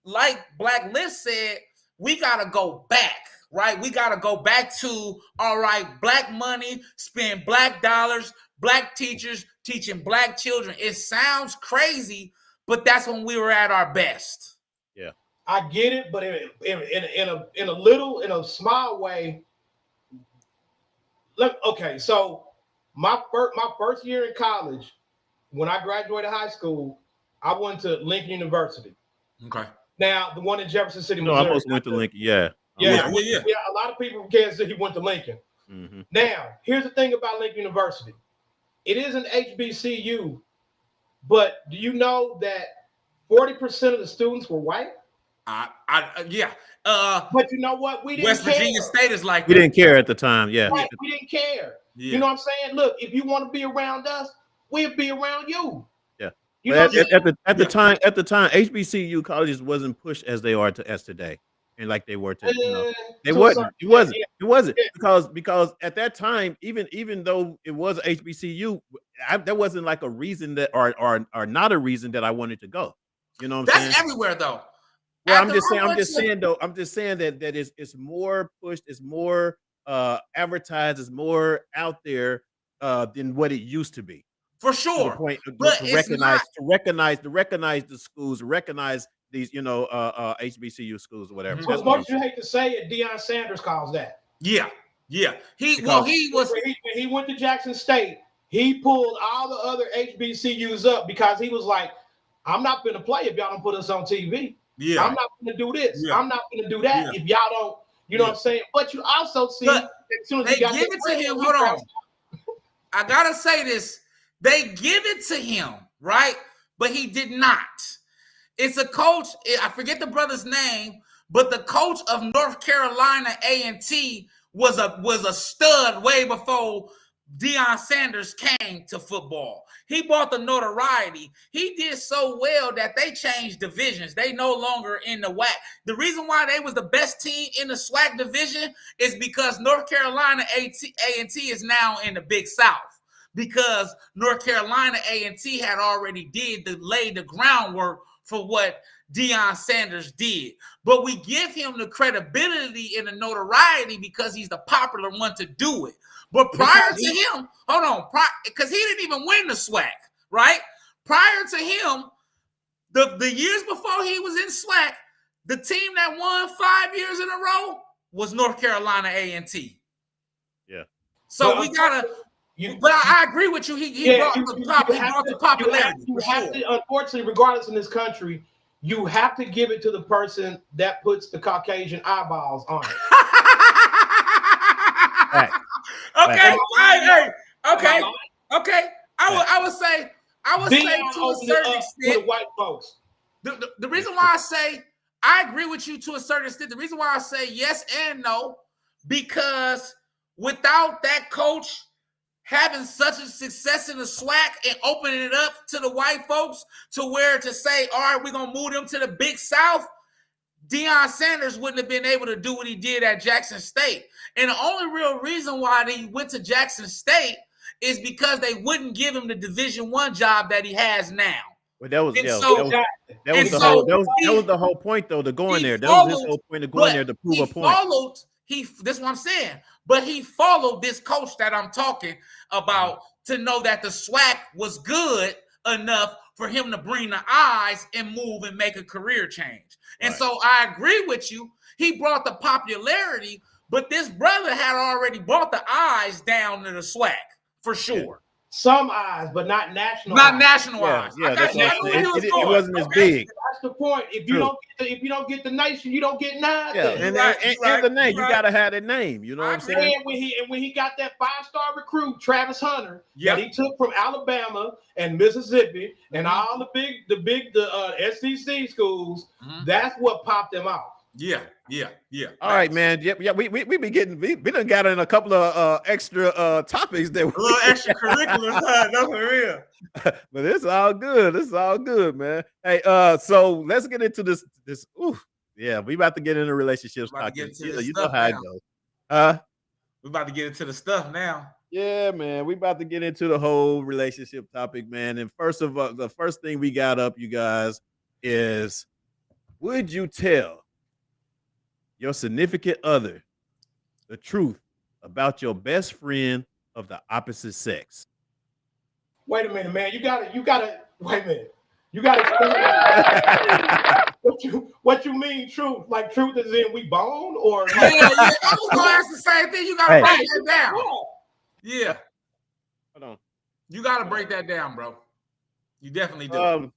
like Black Lift said, we got to go back, right? We got to go back to, all right, Black money, spend Black dollars, Black teachers teaching Black children. It sounds crazy, but that's when we were at our best. Yeah, I get it, but in a small way. Look, okay, so my first year in college, when I graduated high school, I went to Lincoln University. Okay. Now, the one in Jefferson City, Missouri. I almost went to Lincoln. Yeah. Yeah. A lot of people from Kansas City went to Lincoln. Mm-hmm. Now, here's the thing about Lincoln University. it is an HBCU, but do you know that 40% of the students were white? Yeah. But you know what? We didn't West care. Virginia State is like We that. didn't care at the time. Yeah. Right, we didn't care. Yeah. You know what I'm saying? Look, if you want to be around us, we'll be around you. Yeah. You know But what I'm saying? at the time, HBCU colleges wasn't pushed as they are as today, and like they were to, they To a wasn't. certain It wasn't. extent, It wasn't yeah. because at that time, even though it was a HBCU, there wasn't like a reason that or not a reason that I wanted to go. You know what I'm saying? That's everywhere though. Well, After I'm just saying that it's more pushed, it's more advertised, it's more out there than what it used to be. For To the sure. point But to it's recognize not. to recognize the schools, to recognize these, HBCU schools or whatever. Mhm. So That's as what much as you hate to say it, Deion Sanders calls that. Yeah. He Because- When he went to Jackson State, he pulled all the other HBCUs up because he was like, I'm not going to play if y'all don't put us on TV. Yeah. I'm not going to do this. Yeah. I'm not going to do that Yeah. if y'all don't, you know what I'm saying? But you also see, But as soon as they he got give that it to bread, him. he Hold on. crashed I gotta say this. They give it to him, right? But he did not. It's a coach. I forget the brother's name, but the coach of North Carolina A&T was a stud way before Deion Sanders came to football. He brought the notoriety. He did so well that they changed divisions. They no longer in the WAC. The reason why they was the best team in the SWAC division is because North Carolina A&T is now in the Big South. Because North Carolina A&T had already laid the groundwork for what Deion Sanders did. But we give him the credibility and the notoriety because he's the popular one to do it. But prior to him, hold on, because he didn't even win the SWAC, right? Prior to him, the years before he was in SWAC, the team that won 5 years in a row was North Carolina A&T. Yeah. So we gotta. But I agree with you. He brought the popularity. You have to, unfortunately, regardless in this country, you have to give it to the person that puts the Caucasian eyeballs on it. Right. Okay. Right. Okay. I would say to a certain extent, white folks. The reason why I say I agree with you to a certain extent, the reason why I say yes and no, because without that coach having such a success in the SWAC and opening it up to the white folks to where to say, all right, we're going to move them to the Big South, Deion Sanders wouldn't have been able to do what he did at Jackson State. And the only real reason why he went to Jackson State is because they wouldn't give him the Division I job that he has now. Well, that was the whole point, though, to go in there. That was his whole point of going there, to prove a point. This is what I'm saying. But he followed this coach that I'm talking about to know that the SWAC was good enough for him to bring the eyes and move and make a career change. And so I agree with you. He brought the popularity, but this brother had already brought the eyes down to the SWAC for sure. Yeah. Some eyes, but not national. Not eyes. national eyes. Yeah, it wasn't as big. That's the point. If you don't get the nation, you don't get nothing. Yeah, and the name, you gotta have that name. You know what I'm saying? And when he got that 5-star recruit, Travis Hunter, that he took from Alabama and Mississippi and all the big SEC schools, that's what popped them out. Yeah. All right, man. Yeah. We done got in a couple of extra topics that a little extracurricular, no, for real. But it's all good. It's all good, man. Hey, so let's get into this. Yeah, we about to get into relationships. You know how it goes. We're about to get into the stuff now. Yeah, man. We about to get into the whole relationship topic, man. And first of all, the first thing we got up, you guys, is would you tell your significant other the truth about your best friend of the opposite sex? Wait a minute, man. You gotta wait a minute. You gotta what you mean truth? Like truth is in we bone or like, I was gonna ask the same thing. You gotta break that down. Yeah. Hold on. You gotta break that down, bro. You definitely do.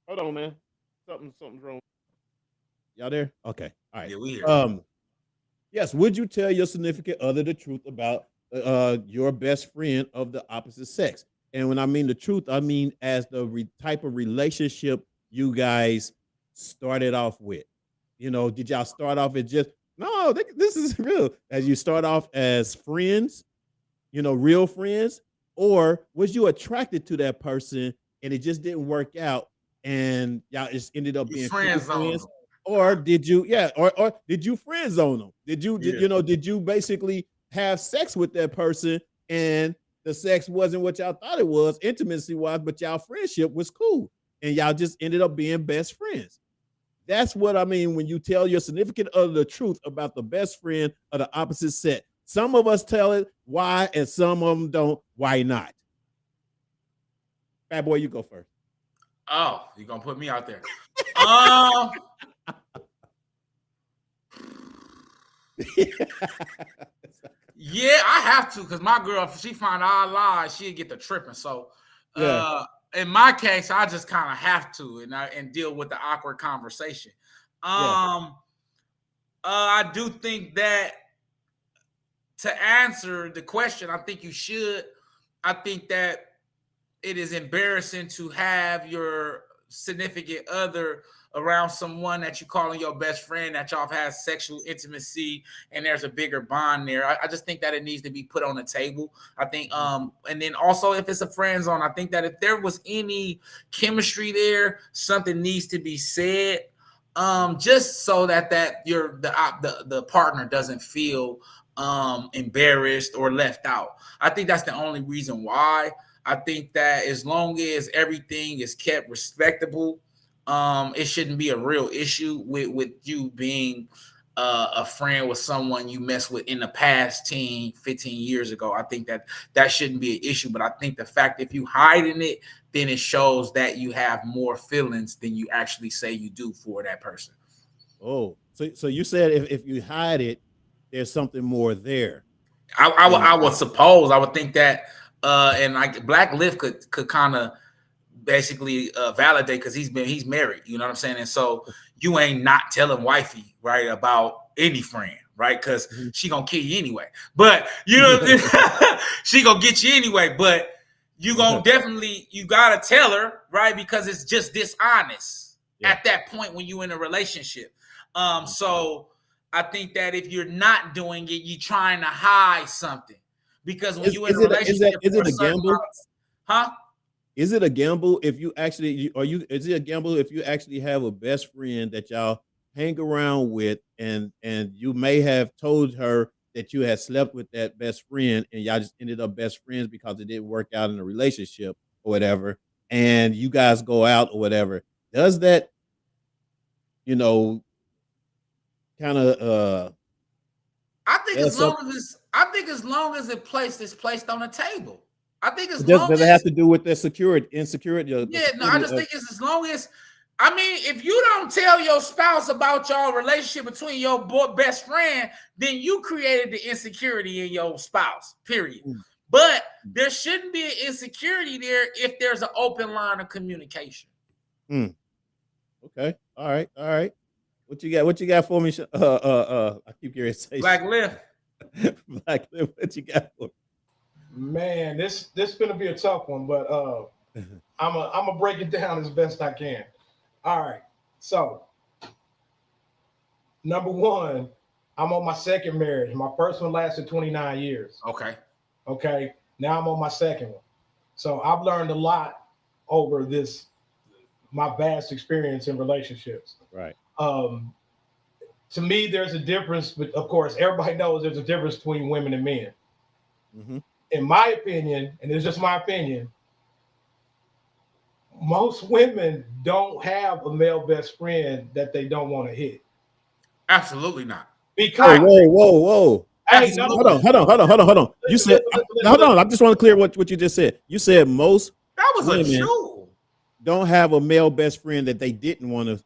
Hold on, man. Something's wrong. Y'all there? Okay. All right. Yeah, we here. Yes. Would you tell your significant other the truth about your best friend of the opposite sex? And when I mean the truth, I mean as the type of relationship you guys started off with. You know, did y'all start off as just no? This is real. As you start off as friends, you know, real friends, or was you attracted to that person and it just didn't work out, and y'all just ended up You being cool friend zone friends? them. Or did you, yeah, or did you friend zone them? Yeah. You know, did you basically have sex with that person and the sex wasn't what y'all thought it was, intimacy wise, but y'all friendship was cool and y'all just ended up being best friends? That's what I mean when you tell your significant other the truth about the best friend of the opposite sex. Some of us tell it why, and some of them don't. Why not? Bad boy, you go first. Oh, you're gonna put me out there. Yeah, I have to, because my girl, if she find out I lie, she'd get the tripping. So Yeah. In my case, I just kind of have to and deal with the awkward conversation. Yeah. I do think that to answer the question, I think you should. I think that it is embarrassing to have your significant other around someone that you calling your best friend, that y'all have had sexual intimacy and there's a bigger bond there. I just think that it needs to be put on the table. I think and then also if it's a friend zone, I think that if there was any chemistry there, something needs to be said, just so that the partner doesn't feel embarrassed or left out. I think that's the only reason why. I think that as long as everything is kept respectable, it shouldn't be a real issue with you being a friend with someone you messed with in the past 10, 15 years ago. I think that shouldn't be an issue. But I think the fact if you hiding it, then it shows that you have more feelings than you actually say you do for that person. Oh, so you said if you hide it, there's something more there. I would suppose. I would think that and like Black Lift could kind of basically validate, because he's married, you know what I'm saying? And so you ain't not telling wifey, right, about any friend, right? Because she gonna kill you anyway. But you know she gonna get you anyway, but you gonna definitely, you gotta tell her, right? Because it's just dishonest at that point when you in a relationship. So I think that if you're not doing it, you're trying to hide something. Because when you're in a relationship, is it a gamble? Huh? Is it a gamble if you actually is it a gamble if you actually have a best friend that y'all hang around with, and you may have told her that you had slept with that best friend and y'all just ended up best friends because it didn't work out in a relationship or whatever, and you guys go out or whatever? Does that, you know, kind of I think as long as it is placed on the table. I think as does long it as have to do with their insecurity? Yeah, no, I just think it's as long as, I mean, if you don't tell your spouse about your relationship between your best friend, then you created the insecurity in your spouse, period. But there shouldn't be an insecurity there if there's an open line of communication. Okay. All right. What you got for me? I keep hearing say Black Lift. Black Lift, what you got for me? Man, this gonna be a tough one, but I'm gonna break it down as best I can. All right. So, number one, I'm on my second marriage. My first one lasted 29 years. Okay. Now I'm on my second one. So I've learned a lot over my vast experience in relationships. Right. To me, there's a difference, but of course, everybody knows there's a difference between women and men. In my opinion, and it's just my opinion, most women don't have a male best friend that they don't want to hit. Absolutely not. Because whoa. Hey, hold on. You said hold on. I just want to clear what you just said. You said most women don't have a male best friend that they didn't want to,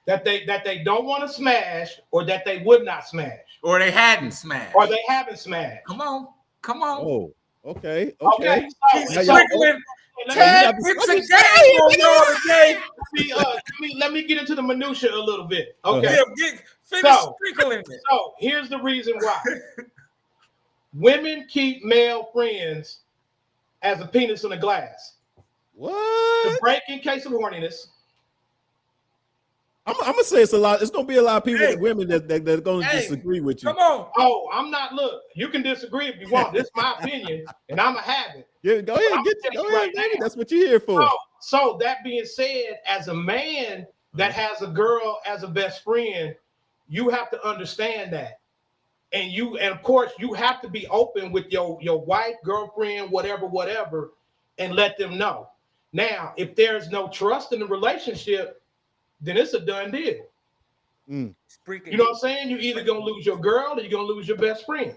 that they don't want to smash, or that they would not smash, or they hadn't smashed, or they haven't smashed. Come on. Oh, okay. Let me get into the minutia a little bit. Okay. So here's the reason why. Women keep male friends as a penis in a glass. What? The break in case of horniness. I'm gonna say it's a lot. It's gonna be a lot of people, women that are gonna disagree with you. Come on. Oh, I'm not. Look, you can disagree if you want. This is my opinion, and I'm gonna have it. Yeah, go ahead, go ahead, baby. That's what you're here for. So that being said, as a man that has a girl as a best friend, you have to understand that, and of course you have to be open with your wife, girlfriend, whatever, and let them know. Now, if there's no trust in the relationship, then it's a done deal. You know what I'm saying? You're either gonna lose your girl or you're gonna lose your best friend.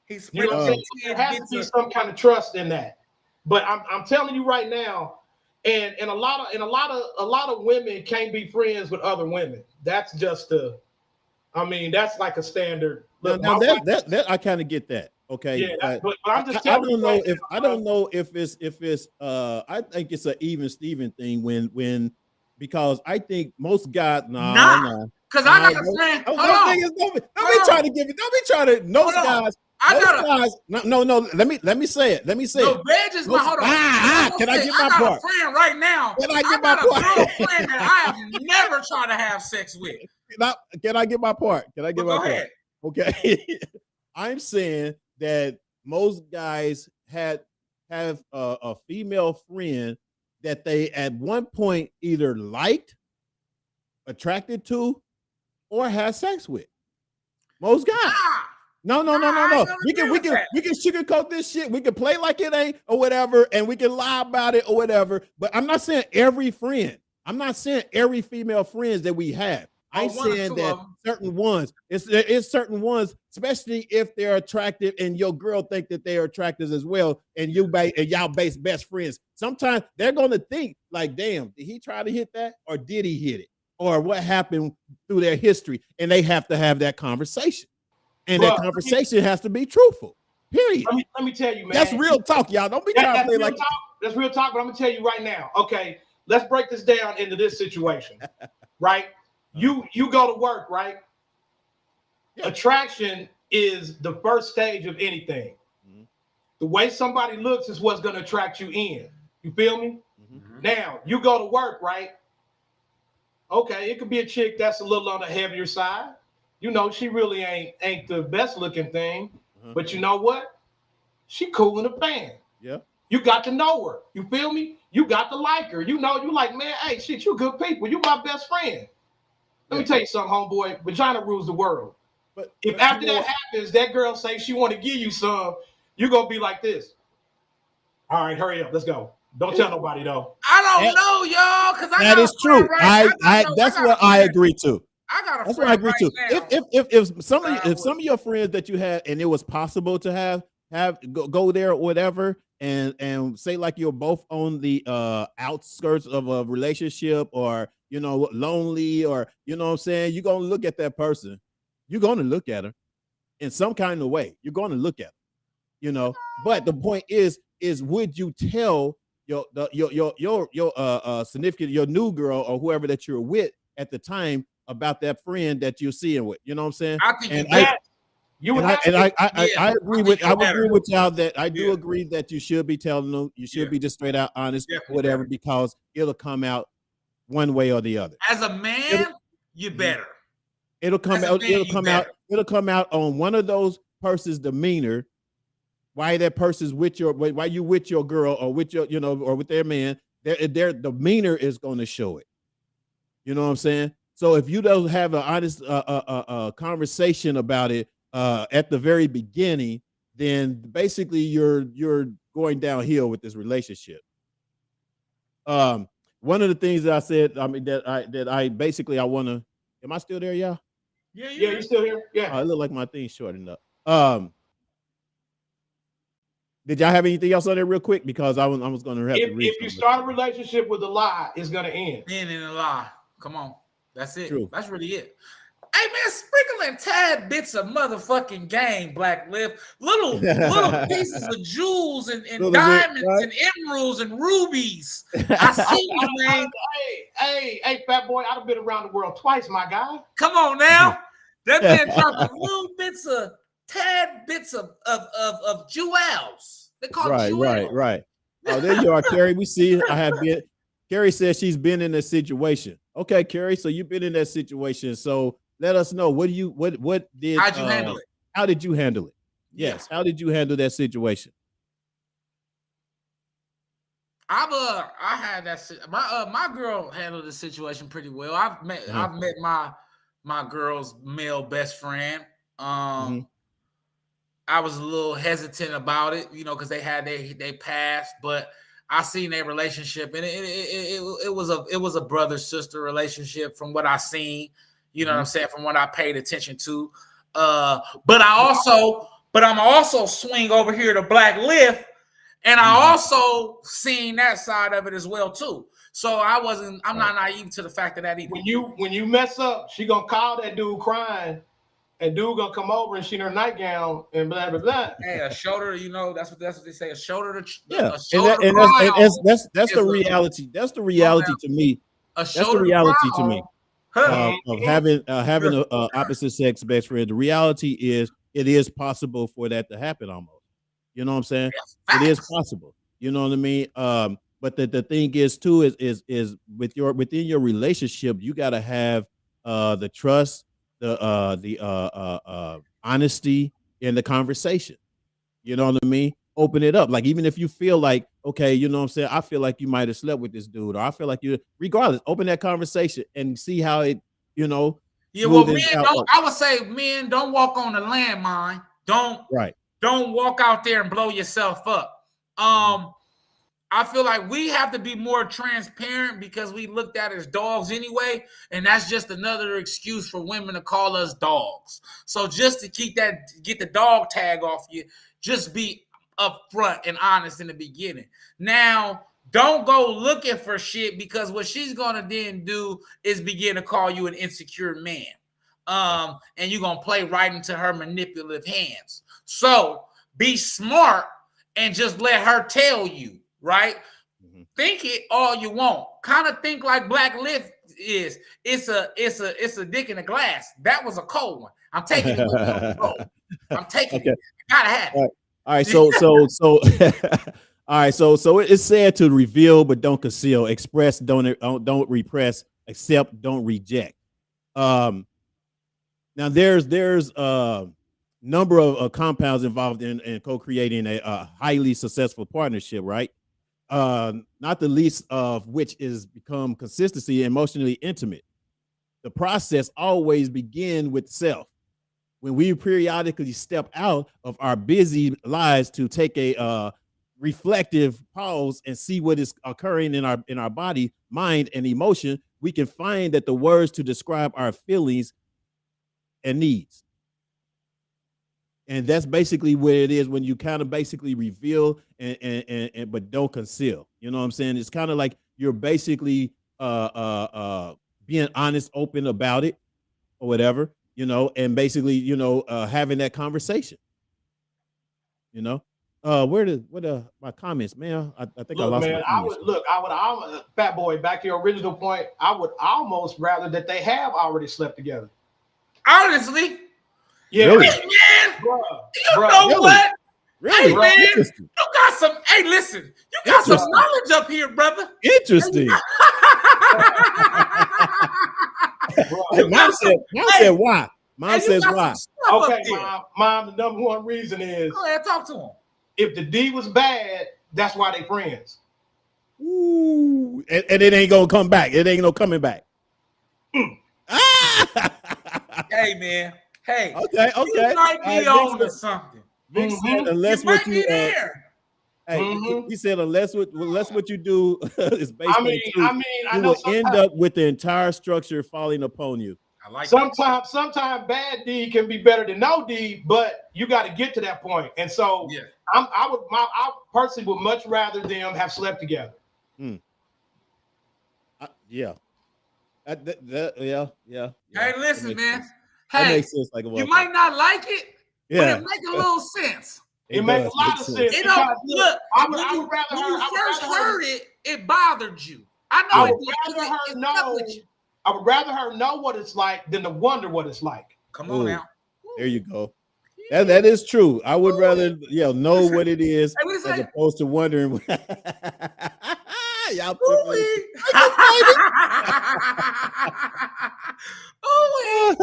You know what I'm saying? There has to be some kind of trust in that. But I'm telling you right now, and a lot of women can't be friends with other women. That's just that's like a standard. Look, now that I kind of get that. Okay. Yeah, but I'm just telling you. I don't know if it's I think it's an even Steven thing when because I think most guys because I got a friend. Don't be trying to give it. Don't be trying to. Most guys. No. Let me say it. No, Reg is my hold on. Can I get my part? I got a friend right now. Can I get my part? A girlfriend that I have never tried to have sex with. Can I get my part? Can I get my part? Ahead. Okay. I'm saying that most guys have a female friend that they at one point either liked, attracted to, or had sex with. Most guys. No. We can sugarcoat this shit. We can play like it ain't or whatever, and we can lie about it or whatever. But I'm not saying every friend. I'm not saying every female friends that we have. I'm saying that certain ones. It's certain ones, especially if they're attractive and your girl think that they are attractive as well, and y'all best friends. Sometimes they're gonna think like, damn, did he try to hit that or did he hit it? Or what happened through their history? And they have to have that conversation. And that conversation has to be truthful. Period. Let me tell you, man. That's real talk, y'all. Don't be trying to play like that's real talk, but I'm gonna tell you right now. Okay, let's break this down into this situation. Right? You go to work, right? Yeah. Attraction is the first stage of anything. Mm-hmm. The way somebody looks is what's gonna attract you in. You feel me? Mm-hmm. Now you go to work, right? Okay, it could be a chick that's a little on the heavier side. You know, she really ain't the best looking thing, but you know what? She cool in the fan. Yeah. You got to know her. You feel me? You got to like her. You know, you like, man, hey, shit, you good people. You my best friend. Let me tell you something, homeboy. Vagina rules the world. But if after that happens, that girl say she want to give you some, you're going to be like this. All right, hurry up. Let's go. Don't tell nobody, though. I don't know, y'all, because that is true. That's what I agree to. I got a That's friend what I agree right to. now. If some of your friends that you had and it was possible to have go there or whatever, and say like you're both on the outskirts of a relationship or lonely or what I'm saying, you're gonna look at that person. You're gonna look at her in some kind of way. You're gonna look at her, But the point is would you tell your significant, your new girl or whoever that you're with at the time about that friend that you're seeing with? You know what I'm saying? I think I agree with y'all that I do agree that you should be telling them, you should be just straight out honest, whatever, because it'll come out one way or the other. As a man, you better. It'll come out on one of those person's demeanor. Why that person's why you with your girl or with your, or with their man, their demeanor is going to show it. You know what I'm saying? So if you don't have an honest conversation about it at the very beginning, then basically you're going downhill with this relationship. One of the things that I said, I want to. Am I still there, y'all? Yeah, you're still here. Yeah. It looked like my thing's shortened up. Did y'all have anything else on there real quick? Because I was going to have to read. If you start a relationship with a lie, it's going to end. End in a lie. Come on. That's it. True. That's really it. Hey, man, sprinkling tad bits of motherfucking game, Blackness. Little pieces of jewels and diamonds and emeralds and rubies. I see you, man. Hey, fat boy, I've been around the world twice, my guy. Come on now. That man dropping tad bits of jewels. They call it jewels. Right. Oh, there you are, Carrie. We see. I have been. Carrie says she's been in a situation. Okay, Carrie. So you've been in that situation. So let us know. What did? How'd you handle it? How did you handle it? Yeah. Yes. How did you handle that situation? I had that. My girl handled the situation pretty well. I've met my girl's male best friend. I was a little hesitant about it, because they passed, but I seen their relationship, and it was a brother sister relationship from what I seen. You know what I'm saying? From what I paid attention to. But I'm also swing over here to Black Lift, and I also seen that side of it as well too. So I'm not naive to the fact of that either. When you mess up, she gonna call that dude crying. And dude gonna come over and she in her nightgown and blah blah blah. Hey, a shoulder, that's what they say. A shoulder to that's the reality. That's the reality to me. That's the reality to me of having a opposite sex best friend. The reality is it is possible for that to happen almost. You know what I'm saying? It is possible. You know what I mean? But the thing is too is within your relationship, you got to have the trust, the honesty in the conversation. You know what I mean? Open it up. Like, even if you feel like, okay, you know what I'm saying? I feel like you might have slept with this dude, or I feel like regardless, open that conversation and see how it, Yeah, well, I would say, men, don't walk on the landmine. Don't walk out there and blow yourself up. I feel like we have to be more transparent because we looked at as dogs anyway, and that's just another excuse for women to call us dogs. So just to get the dog tag off you, just be upfront and honest in the beginning. Now, don't go looking for shit, because what she's gonna then do is begin to call you an insecure man. And you're gonna play right into her manipulative hands. So be smart and just let her tell you. Right? Think it all you want. Kind of think like Black Lift is. It's a dick in a glass. That was a cold one. I'm taking it. I'm taking it. Gotta have it. All right. So all right. So it's said to reveal but don't conceal, express don't repress, accept don't reject. Now there's a number of compounds involved in co-creating a highly successful partnership, right? Not the least of which is become consistency, emotionally intimate. The process always begins with self. When we periodically step out of our busy lives to take a reflective pause and see what is occurring in our body, mind, and emotion, we can find that the words to describe our feelings and needs. And that's basically what it is when you kind of basically reveal and but don't conceal. You know what I'm saying? It's kind of like you're basically being honest, open about it or whatever, and basically, having that conversation. What my comments, man? I think I lost my comments. I would Fat Boy, back to your original point, I would almost rather that they have already slept together. Honestly. Yeah, really? Hey, man, bro, know really? what? Really? Hey, man, you got some. Hey, listen, you got some knowledge up here, brother. Interesting. Mom said why? Mom says why? Okay, mom. The number one reason is. Go ahead, talk to him. If the D was bad, that's why they friends. Ooh, and it ain't gonna come back. It ain't no coming back. Hey, man. Hey, okay. You might be on to something. Vic said, unless what you he said, unless what you do is based on truth, you will end up with the entire structure falling upon you. I like sometimes bad D can be better than no D, but you got to get to that point. And so I personally would much rather them have slept together. Yeah. Hey, listen, man. That Hey, makes sense. Like you might not like it, but it makes a little sense. It makes a lot of sense. Look, when you first heard it, it bothered you. I know I would rather her know what it's like than to wonder what it's like. Come on now. There you go. That is true. I would rather know what it is Hey, what is as that? opposed to wondering. Y'all tripping. Ooh-wee.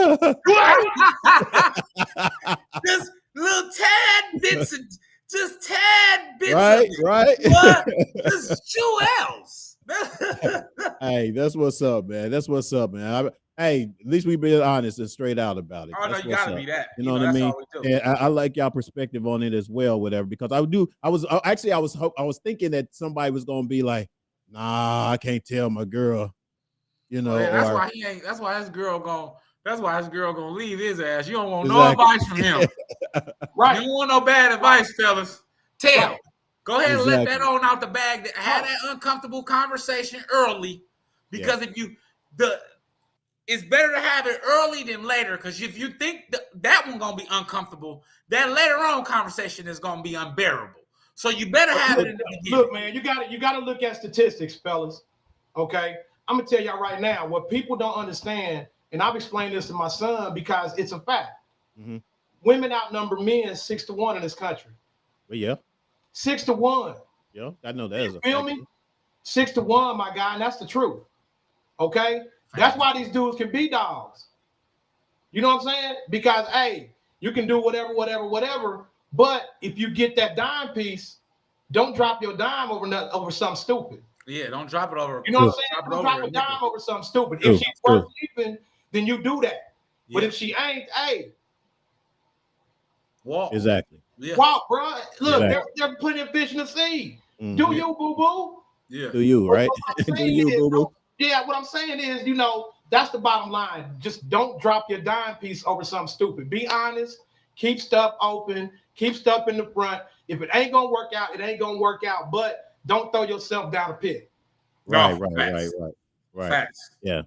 Just little tad bits of, just tad bits of it. Right. What? Just jewels. Hey, that's what's up, man. That's what's up, man. Hey, at least we been honest and straight out about it. Oh, no, That's you what's gotta up. be that. You know what I That's mean? all we do. And I like y'all perspective on it as well, whatever. Because I was thinking that somebody was gonna be like, nah, I can't tell my girl. You know, that's or why he ain't. That's why his girl gonna leave his ass. You don't want no advice from him. Right. You don't want no bad advice, fellas. Tell. Right. Go ahead and let that Exactly. on out the bag. Have that uncomfortable conversation early, because if you it's better to have it early than later. Because if you think that one gonna be uncomfortable, that later on conversation is gonna be unbearable. So you better have it in the beginning. Look, man, you gotta look at statistics, fellas. Okay, I'm gonna tell y'all right now what people don't understand, and I've explained this to my son because it's a fact. Mm-hmm. Women outnumber men 6-1 in this country. Well, yeah. 6-1. Yeah, I know that is a feel me? 6-1, my guy, and that's the truth. Okay, that's why these dudes can be dogs. You know what I'm saying? Because hey, you can do whatever. But if you get that dime piece, don't drop your dime over something stupid. Yeah, don't drop it over. You know what I'm saying? Don't drop a dime over something stupid. If she's worth keeping, then you do that. But if she ain't, hey, walk. Exactly. Yeah. Walk, bro. Look, exactly. there's plenty of fish in the sea. Mm-hmm. Do you, boo boo? Yeah. Do you, right? Do you, boo boo? Yeah, what I'm saying is, that's the bottom line. Just don't drop your dime piece over something stupid. Be honest. Keep stuff open. Keep stuff in the front. If it ain't gonna work out, it ain't gonna work out. But don't throw yourself down a pit. Right. Facts. Yeah.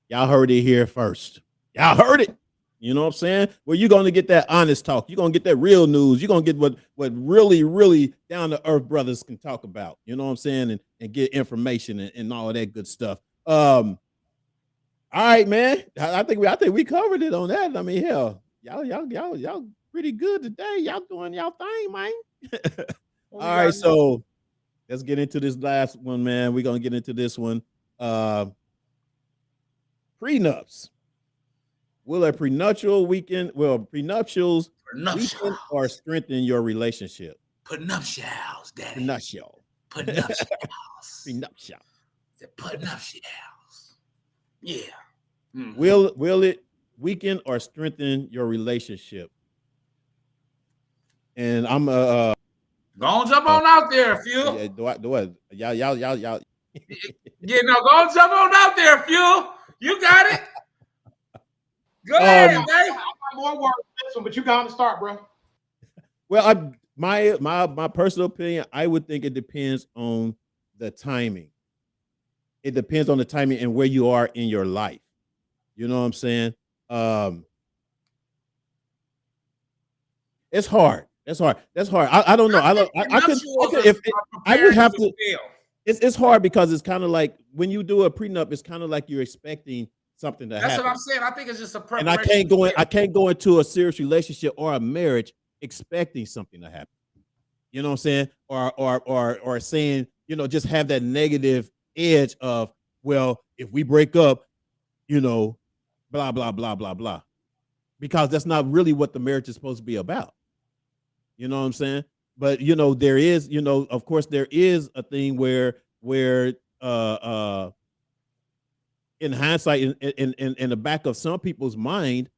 Y'all heard it here first. Y'all heard it. You know what I'm saying? Well, you're gonna get that honest talk. You're gonna get that real news. You're gonna get what really, really down to earth brothers can talk about. You know what I'm saying? And get information and all of that good stuff. All right, man. I think we covered it on that. I mean, hell, y'all pretty good today. Y'all doing y'all thing, man. All right, so let's get into this last one, man. We're gonna get into this one. Prenups. Will a prenuptials weaken or strengthen your relationship? Prenuptials, daddy. Prenuptial. Prenuptials. The prenuptials. Yeah. Mm-hmm. Will it weaken or strengthen your relationship? And I'm go on, jump on out there, Fuel. Yeah, do what? Y'all. Yeah, no, go on, jump on out there, Fuel. You got it. Go ahead, man. I got more work for this one, but you got to start, bro. Well, my personal opinion, I would think it depends on the timing. It depends on the timing and where you are in your life. You know what I'm saying? It's hard. That's hard. I don't know. I could if I would have to. It's hard because it's kind of like when you do a prenup, it's kind of like you're expecting something to happen. That's what I'm saying. I think it's just a preparation. And I can't go into a serious relationship or a marriage expecting something to happen. You know what I'm saying? Or saying, just have that negative edge of, well, if we break up, blah, blah, blah, blah, blah. Because that's not really what the marriage is supposed to be about. You know what I'm saying? But there is, of course, there is a thing where in hindsight, in the back of some people's mind,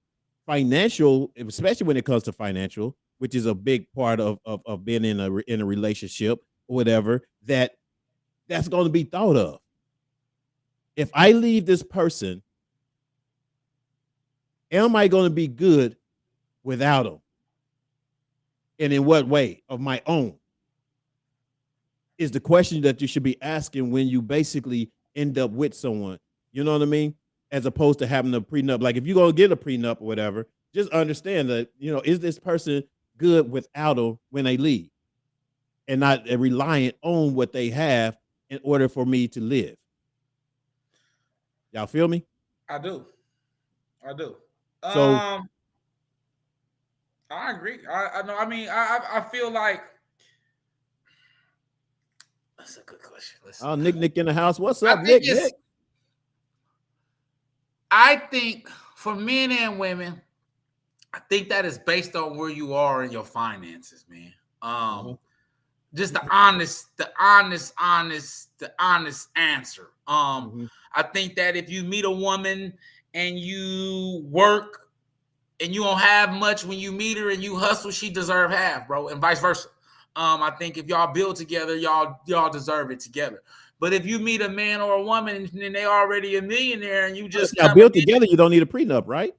financial, especially when it comes to financial, which is a big part of being in a relationship or whatever, that's going to be thought of. If I leave this person, am I going to be good without them? And in what way of my own? Is the question that you should be asking when you basically end up with someone. You know what I mean? As opposed to having a prenup. Like if you're going to get a prenup or whatever, just understand that, is this person good without them when they leave? And not reliant on what they have in order for me to live. Y'all feel me? I do. So I agree. I know. I mean, I feel like that's a good question. Listen, Oh, Nick in the house. What's I up, think Nick? it's. I think for men and women, I think that is based on where you are in your finances, man. Just the honest answer. I think that if you meet a woman and you work and you don't have much when you meet her and you hustle, she deserve half, bro, and vice versa. I think if y'all build together, y'all deserve it together. But if you meet a man or a woman and they already a millionaire and you If just y'all coming built in, together, you don't need a prenup, right?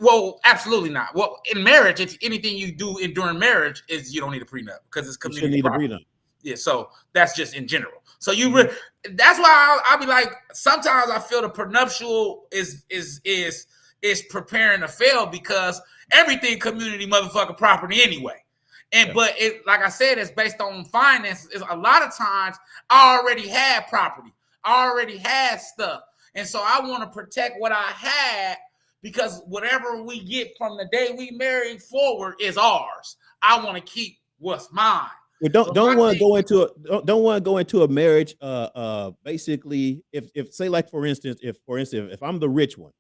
well, absolutely not. Well, in marriage, if anything you do during marriage is you don't need a prenup because it's You shouldn't community need a property. prenup. Yeah, so that's just in general. So that's why I'll be like, sometimes I feel the prenuptial is preparing to fail because everything community motherfucking property anyway. And but it, like I said, it's based on finances. It's a lot of times I already had property, I already had stuff, and so I want to protect what I had because whatever we get from the day we married forward is ours. I want to keep what's mine. Well, don't want to go into a marriage. Basically, if say like for instance, if I'm the rich one,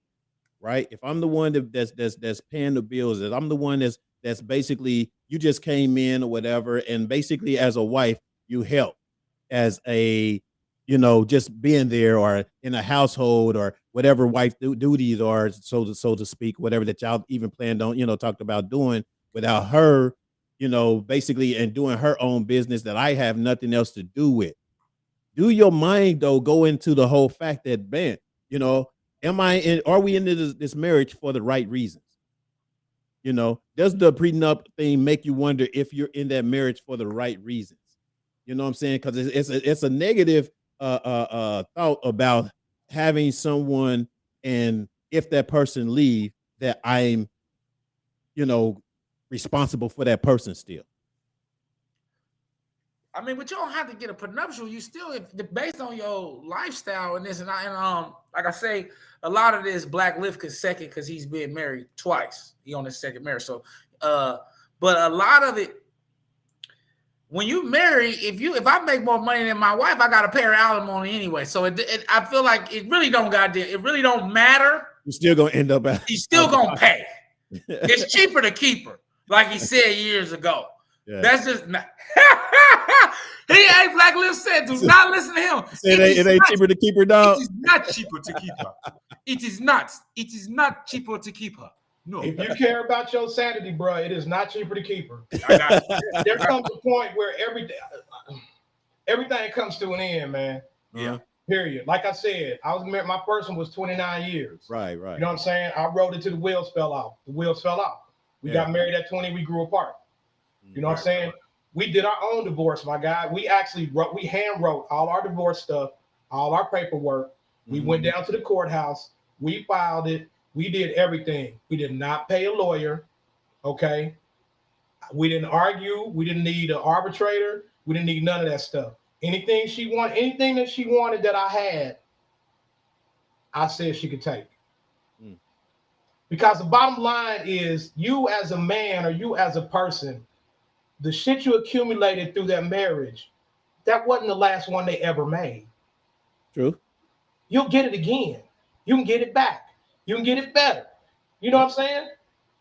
right? If I'm the one that's paying the bills, if I'm the one that's basically you just came in or whatever, and basically as a wife you help as a just being there or in a household or whatever wife duties are, so to speak, whatever that y'all even planned on talked about doing without her, basically, and doing her own business that I have nothing else to do with. Do your mind though go into the whole fact that, man, are we in this marriage for the right reasons? Does the prenup thing make you wonder if you're in that marriage for the right reasons? You know what I'm saying? Because it's a negative thought about having someone, and if that person leave, that I'm responsible for that person still. I mean, but you don't have to get a prenuptial. You still, if based on your lifestyle and this and that, and like I say, a lot of this Black Lift is second because he's been married twice. He on his second marriage. So, but a lot of it, when you marry, if I make more money than my wife, I got to pay her alimony anyway. So I feel like it really don't matter. You're still gonna end up He's still gonna pay. It's cheaper to keep her, like he said years ago. Yeah. That's just not. He ain't Black Lift said. Do not listen to him. It ain't cheaper to keep her, dog. It is not cheaper to keep her. It is not. It is not cheaper to keep her. No. If you care about your sanity, bro, it is not cheaper to keep her. There comes a point where everything comes to an end, man. Yeah. Period. Like I said, I was married. My person was 29 years. Right. You know what I'm saying? I rode it till the wheels fell off. The wheels fell off. We got married at 20. We grew apart. You know what I'm saying? We did our own divorce, my guy. We actually hand wrote all our divorce stuff, all our paperwork. We went down to the courthouse. We filed it. We did everything. We did not pay a lawyer. Okay. We didn't argue. We didn't need an arbitrator. We didn't need none of that stuff. Anything that she wanted that I had, I said she could take. Because the bottom line is, you as a man or you as a person, the shit you accumulated through that marriage, that wasn't the last one they ever made. True. You'll get it again. You can get it back. You can get it better. You know what I'm saying?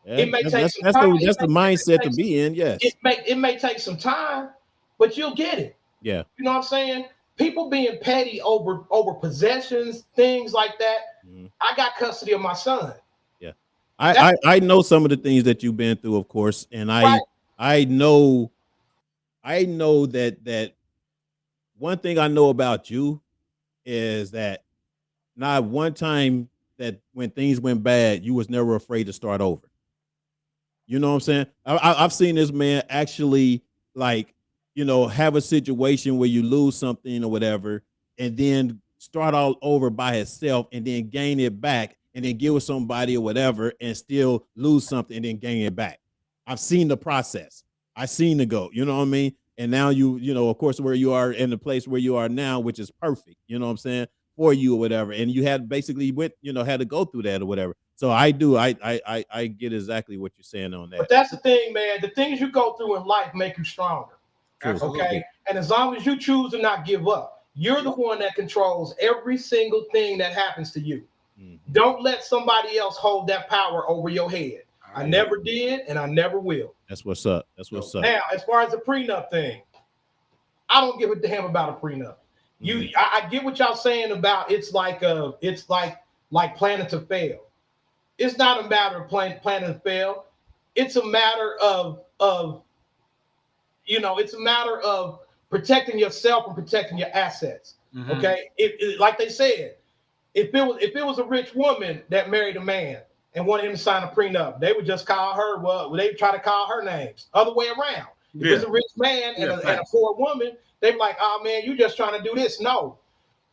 Yeah, it may take some time. That's the mindset to be in. Yes. It may take some time, but you'll get it. Yeah. You know what I'm saying? People being petty over possessions, things like that. I got custody of my son. Yeah. I know some of the things that you've been through, of course, and I know that one thing I know about you is that not one time that when things went bad, you was never afraid to start over. You know what I'm saying? I've seen this man actually, like, have a situation where you lose something or whatever, and then start all over by himself and then gain it back and then give it somebody or whatever and still lose something and then gain it back. I've seen the process. I've seen the go, you know what I mean? And now of course, where you are in the place where you are now, which is perfect. You know what I'm saying? for you or whatever, and you had basically had to go through that or whatever. So I get exactly what you're saying on that. But that's the thing, man. The things you go through in life make you stronger. Absolutely. Okay, and as long as you choose to not give up, you're the one that controls every single thing that happens to you. Mm-hmm. Don't let somebody else hold that power over your head. I never did, and I never will. That's what's up. That's what's up. Now, as far as the prenup thing, I don't give a damn about a prenup. Mm-hmm. I get what y'all saying about it's like planning to fail. It's not a matter of planning to fail. It's a matter of it's a matter of protecting yourself and protecting your assets. Mm-hmm. Okay, like they said, if it was a rich woman that married a man and wanted him to sign a prenup, they would just call her they try to call her names. Other way around. If it's a rich man and a poor woman, they're like, oh man, you just trying to do this. No,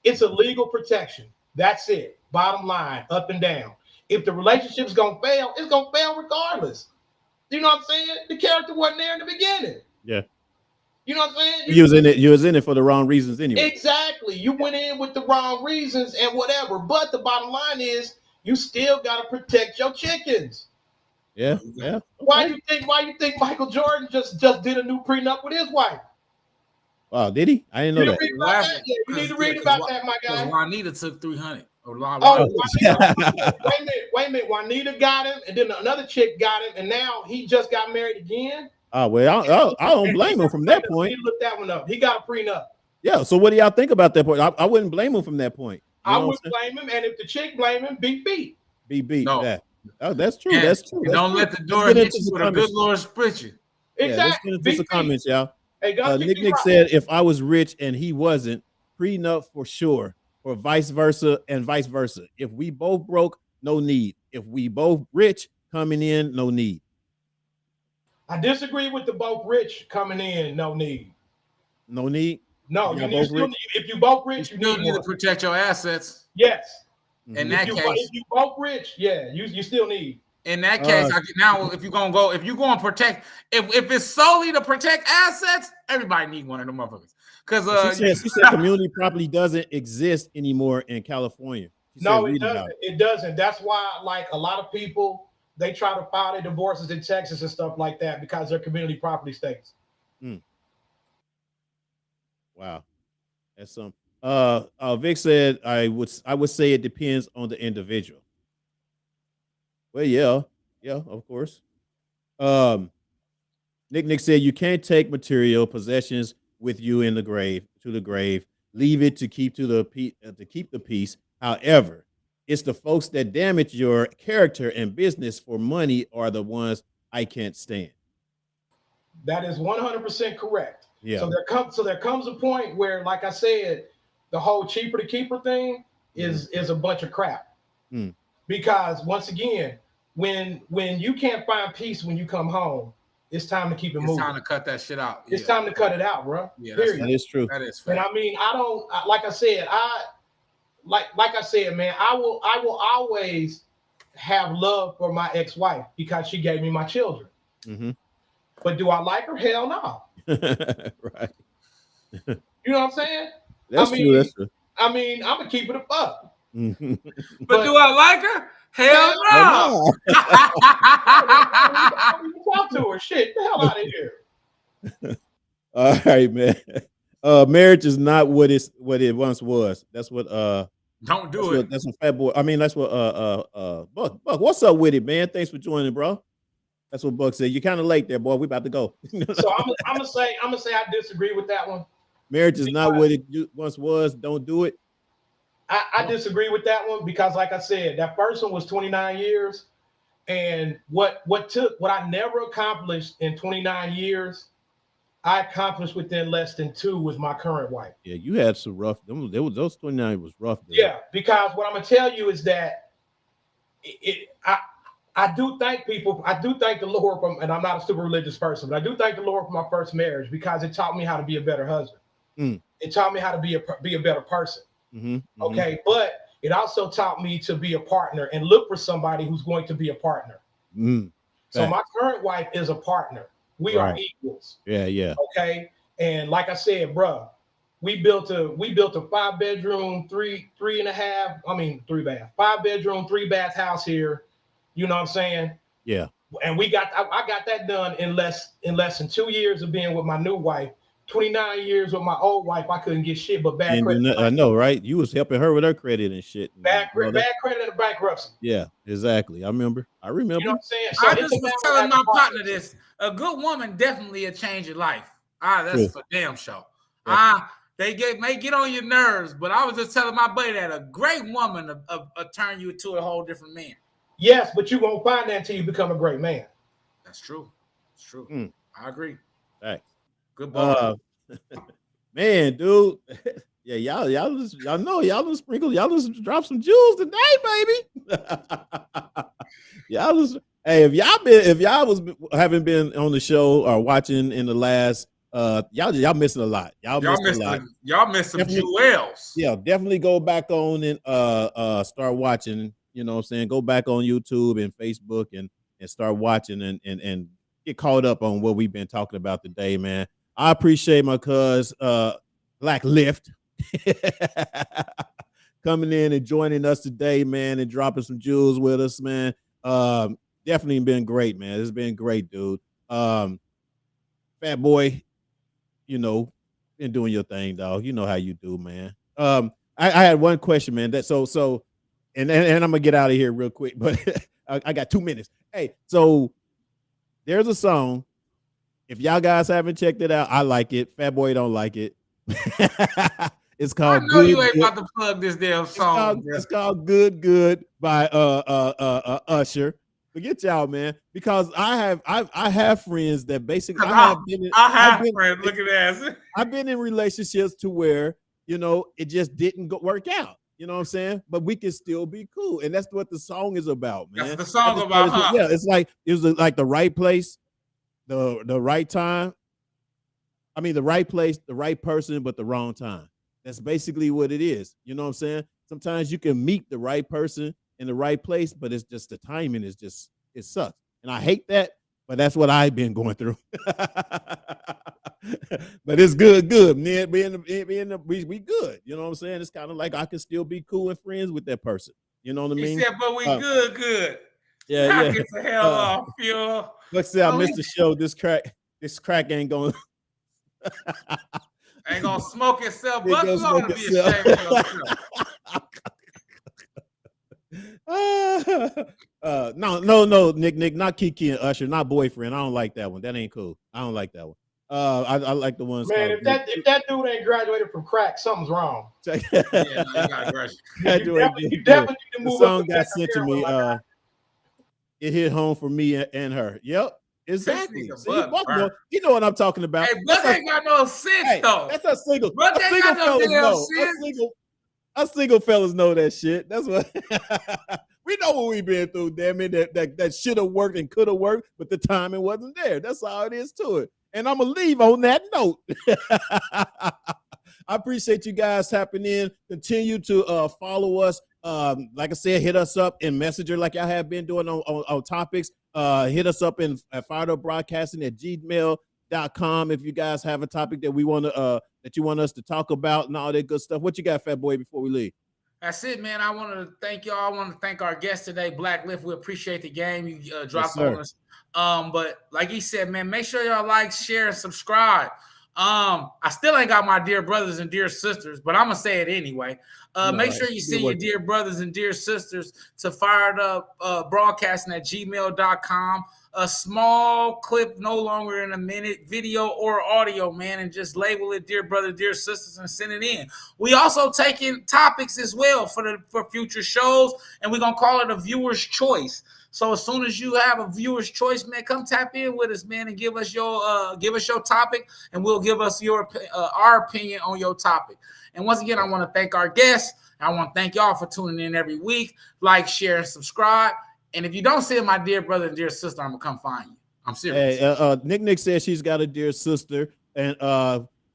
it's a legal protection. That's it. Bottom line, up and down. If the relationship's gonna fail, it's gonna fail regardless. You know what I'm saying? The character wasn't there in the beginning. Yeah. You know what I'm saying? You was in it for the wrong reasons anyway. Exactly. You went in with the wrong reasons and whatever. But the bottom line is you still gotta protect your chickens. Yeah. Yeah. Okay. Why you think Michael Jordan just did a new prenup with his wife? Wow, did he? I didn't know that. You need to read about that, my guy. Juanita took 300. Wait a minute. Juanita got him, and then another chick got him, and now he just got married again. Well, I don't blame him from that point. He looked that one up. He got a prenup. Yeah. So what do y'all think about that point? I wouldn't blame him from that point. I wouldn't blame him, and if the chick blame him, be beat. Be beat. No. Yeah. Oh, that's true. Yeah. That's true. Don't let the door hit you with a good Lord split you. Exactly. Yeah, let's get into some comments, y'all. Hey, Nick said, if I was rich and he wasn't, prenup for sure, or vice versa and vice versa. If we both broke, no need. If we both rich coming in, no need. I disagree with the both rich coming in, no need. No need? No, if you both rich, you need to protect your assets. Yes. In that case, if you both rich, yeah, you still need. In that case, if you're gonna protect, if it's solely to protect assets, everybody need one of them motherfuckers. Because she said community property doesn't exist anymore in California. No, it doesn't. It doesn't. That's why, like, a lot of people, they try to file their divorces in Texas and stuff like that because they're community property states. Wow, that's some. Vic said I would say it depends on the individual. Well, yeah, of course. Nick said you can't take material possessions with you to the grave. Leave it to keep the peace. However, it's the folks that damage your character and business for money are the ones I can't stand. That is 100% correct. Yeah. So there comes a point where, like I said, the whole cheaper to keeper thing is a bunch of crap. Because once again, when you can't find peace when you come home, it's time to keep it moving. It's time to cut that shit out. It's time to cut it out, bro. Yeah, that is true. That is fair. And I mean, like I said, man, I will always have love for my ex-wife because she gave me my children. Mm-hmm. But do I like her? Hell no. Right. You know what I'm saying? That's true. I mean, I'm gonna keep it a fuck. Mm-hmm. But do I like her? Hell no. Talk to her. Shit, the hell out of here. All right, man. Marriage is not what it once was. That's what don't do it. That's what Fat Boy. I mean, that's what Buck. What's up with it, man? Thanks for joining, bro. That's what Buck said. You're kind of late there, boy. We about to go. So I'm gonna say I disagree with that one. Marriage is not what it once was. Don't do it. I disagree with that one because, like I said, that first one was 29 years, and what I never accomplished in 29 years, I accomplished within less than 2 with my current wife. Yeah, you had some rough. Those 29 was rough. Dude. Yeah, because what I'm gonna tell you is that I do thank the Lord for, and I'm not a super religious person, but I do thank the Lord for my first marriage because it taught me how to be a better husband. It taught me how to be a better person. Mm-hmm. Okay, but it also taught me to be a partner and look for somebody who's going to be a partner. So my current wife is a partner. We are equals. Yeah. Okay, and like I said, bro, we built a 5-bedroom, three and a half. I mean 3-bath, 5-bedroom, 3-bath house here. You know what I'm saying? Yeah. And I got that done in less than 2 years of being with my new wife. 29 years with my old wife, I couldn't get shit but bad credit. I know, right? You was helping her with her credit and shit. Bad credit and bankruptcy. Yeah, exactly. I remember. You know what I'm saying? So I just was telling my partner this. A good woman definitely will change your life. That's for damn sure. They may get on your nerves, but I was just telling my buddy that a great woman will turn you into a whole different man. Yes, but you won't find that until you become a great man. That's true. It's true. I agree. Thanks. Good bar. Man, dude. Yeah, y'all just sprinkle, y'all just drop some jewels today, baby. Hey, if y'all haven't been on the show or watching in the last, y'all missing a lot. Y'all missed some jewels. Yeah, definitely go back on and start watching. You know what I'm saying? Go back on YouTube and Facebook and start watching and get caught up on what we've been talking about today, man. I appreciate my cuz Black Lift coming in and joining us today, man, and dropping some jewels with us, man. Definitely been great, man. It's been great, dude. Fat Boy, you know, been doing your thing, dog. You know how you do, man. I had one question, man. And I'm gonna get out of here real quick, but I got 2 minutes. Hey, so there's a song. If y'all guys haven't checked it out, I like it. Fat Boy don't like it. It's called. I know you ain't about to plug this damn song. It's called "Good" by Usher. Forget y'all, man, because I have friends that basically friends. Look at that. I've been in relationships to where it just didn't work out. You know what I'm saying? But we can still be cool, and that's what the song is about, man. That's the song about. Huh? Yeah, it was like the right place. The right time. I mean, the right place, the right person, but the wrong time. That's basically what it is. You know what I'm saying? Sometimes you can meet the right person in the right place, but it's just the timing it sucks. And I hate that, but that's what I've been going through. But it's good, man. We good. You know what I'm saying? It's kind of like I can still be cool and friends with that person. You know what I mean? He said, but we good. Yeah. Get the hell off, yo. Let's say I missed the show. This crack ain't gonna smoke itself, but you ought to be ashamed of yourself. No, Nick, not Kiki and Usher, not Boyfriend. I don't like that one. That ain't cool. I don't like that one. I like the ones. Man, if that dude ain't graduated from crack, something's wrong. Yeah, you gotta graduate. You definitely need to move. The song got sent to me. It hit home for me and her. Yep. Exactly. See, you know what I'm talking about. Hey, but ain't got no sense though. That's a single. But a single fellas know. Us single fellas know that shit. That's what we know what we've been through. Damn it, that should have worked and could have worked, but the timing wasn't there. That's all it is to it. And I'm gonna leave on that note. I appreciate you guys tapping in. Continue to follow us. Like I said, hit us up in Messenger like I have been doing on topics. Hit us up in firedogbroadcasting@gmail.com if you guys have a topic that that you want us to talk about and all that good stuff. What you got, Fat Boy, before we leave? That's it, man. I want to thank y'all. I want to thank our guest today, Black Lift. We appreciate the game you dropped on us. But like he said, man, make sure y'all like, share, and subscribe. I still ain't got my dear brothers and dear sisters, but I'm gonna say it anyway. Make sure you send your dear brothers and dear sisters to firedup broadcasting@gmail.com. A small clip, no longer than a minute, video or audio, man, and just label it "Dear Brother, Dear Sisters" and send it in. We also taking topics as well for future shows, and we're gonna call it a viewer's choice. So as soon as you have a viewer's choice, man, come tap in with us, man, and give us your topic, and we'll give us our opinion on your topic. And once again, I want to thank our guests. I want to thank y'all for tuning in every week. Like, share, and subscribe. And if you don't see my dear brother and dear sister, I'm gonna come find you. I'm serious. Hey, Nick says she's got a dear sister, and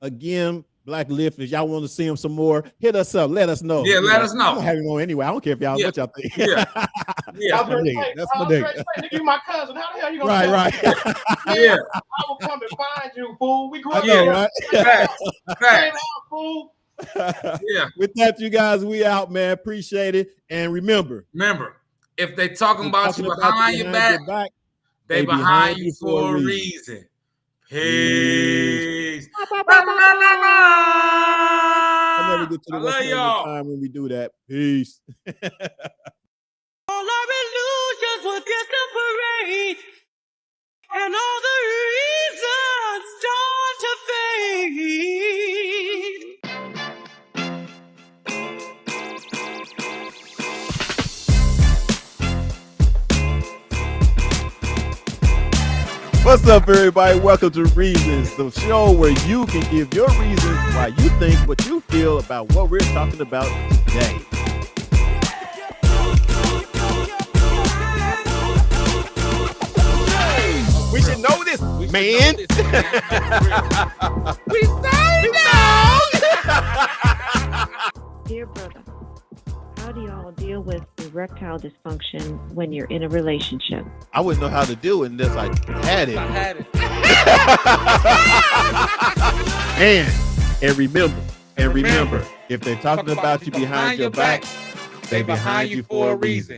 again, Black Lift. If y'all want to see him some more, hit us up. Let us know. Yeah, let us know. I'm gonna have him on anyway. I don't care if y'all what y'all think. Yeah. That's my nigga. That's my nigga. You my cousin. How the hell you gonna Right. Yeah. I will come and find you, fool. We grew up right? Facts. fool. Yeah. With that, you guys, we out, man. Appreciate it. And remember, if they talking about you behind your back, they behind you for a reason. Peace. I'll never get to the rest of the time when we do that. Peace. All our illusions will disapparate, and all the reasons start to fade. What's up, everybody? Welcome to Reasons, the show where you can give your reasons why you think what you feel about what we're talking about today. We should know this, man. We say no. Dear brother, how do y'all deal with erectile dysfunction when you're in a relationship? I wouldn't know how to do it unless I had it. And remember, if they're talking about you behind your back, they behind you for a reason.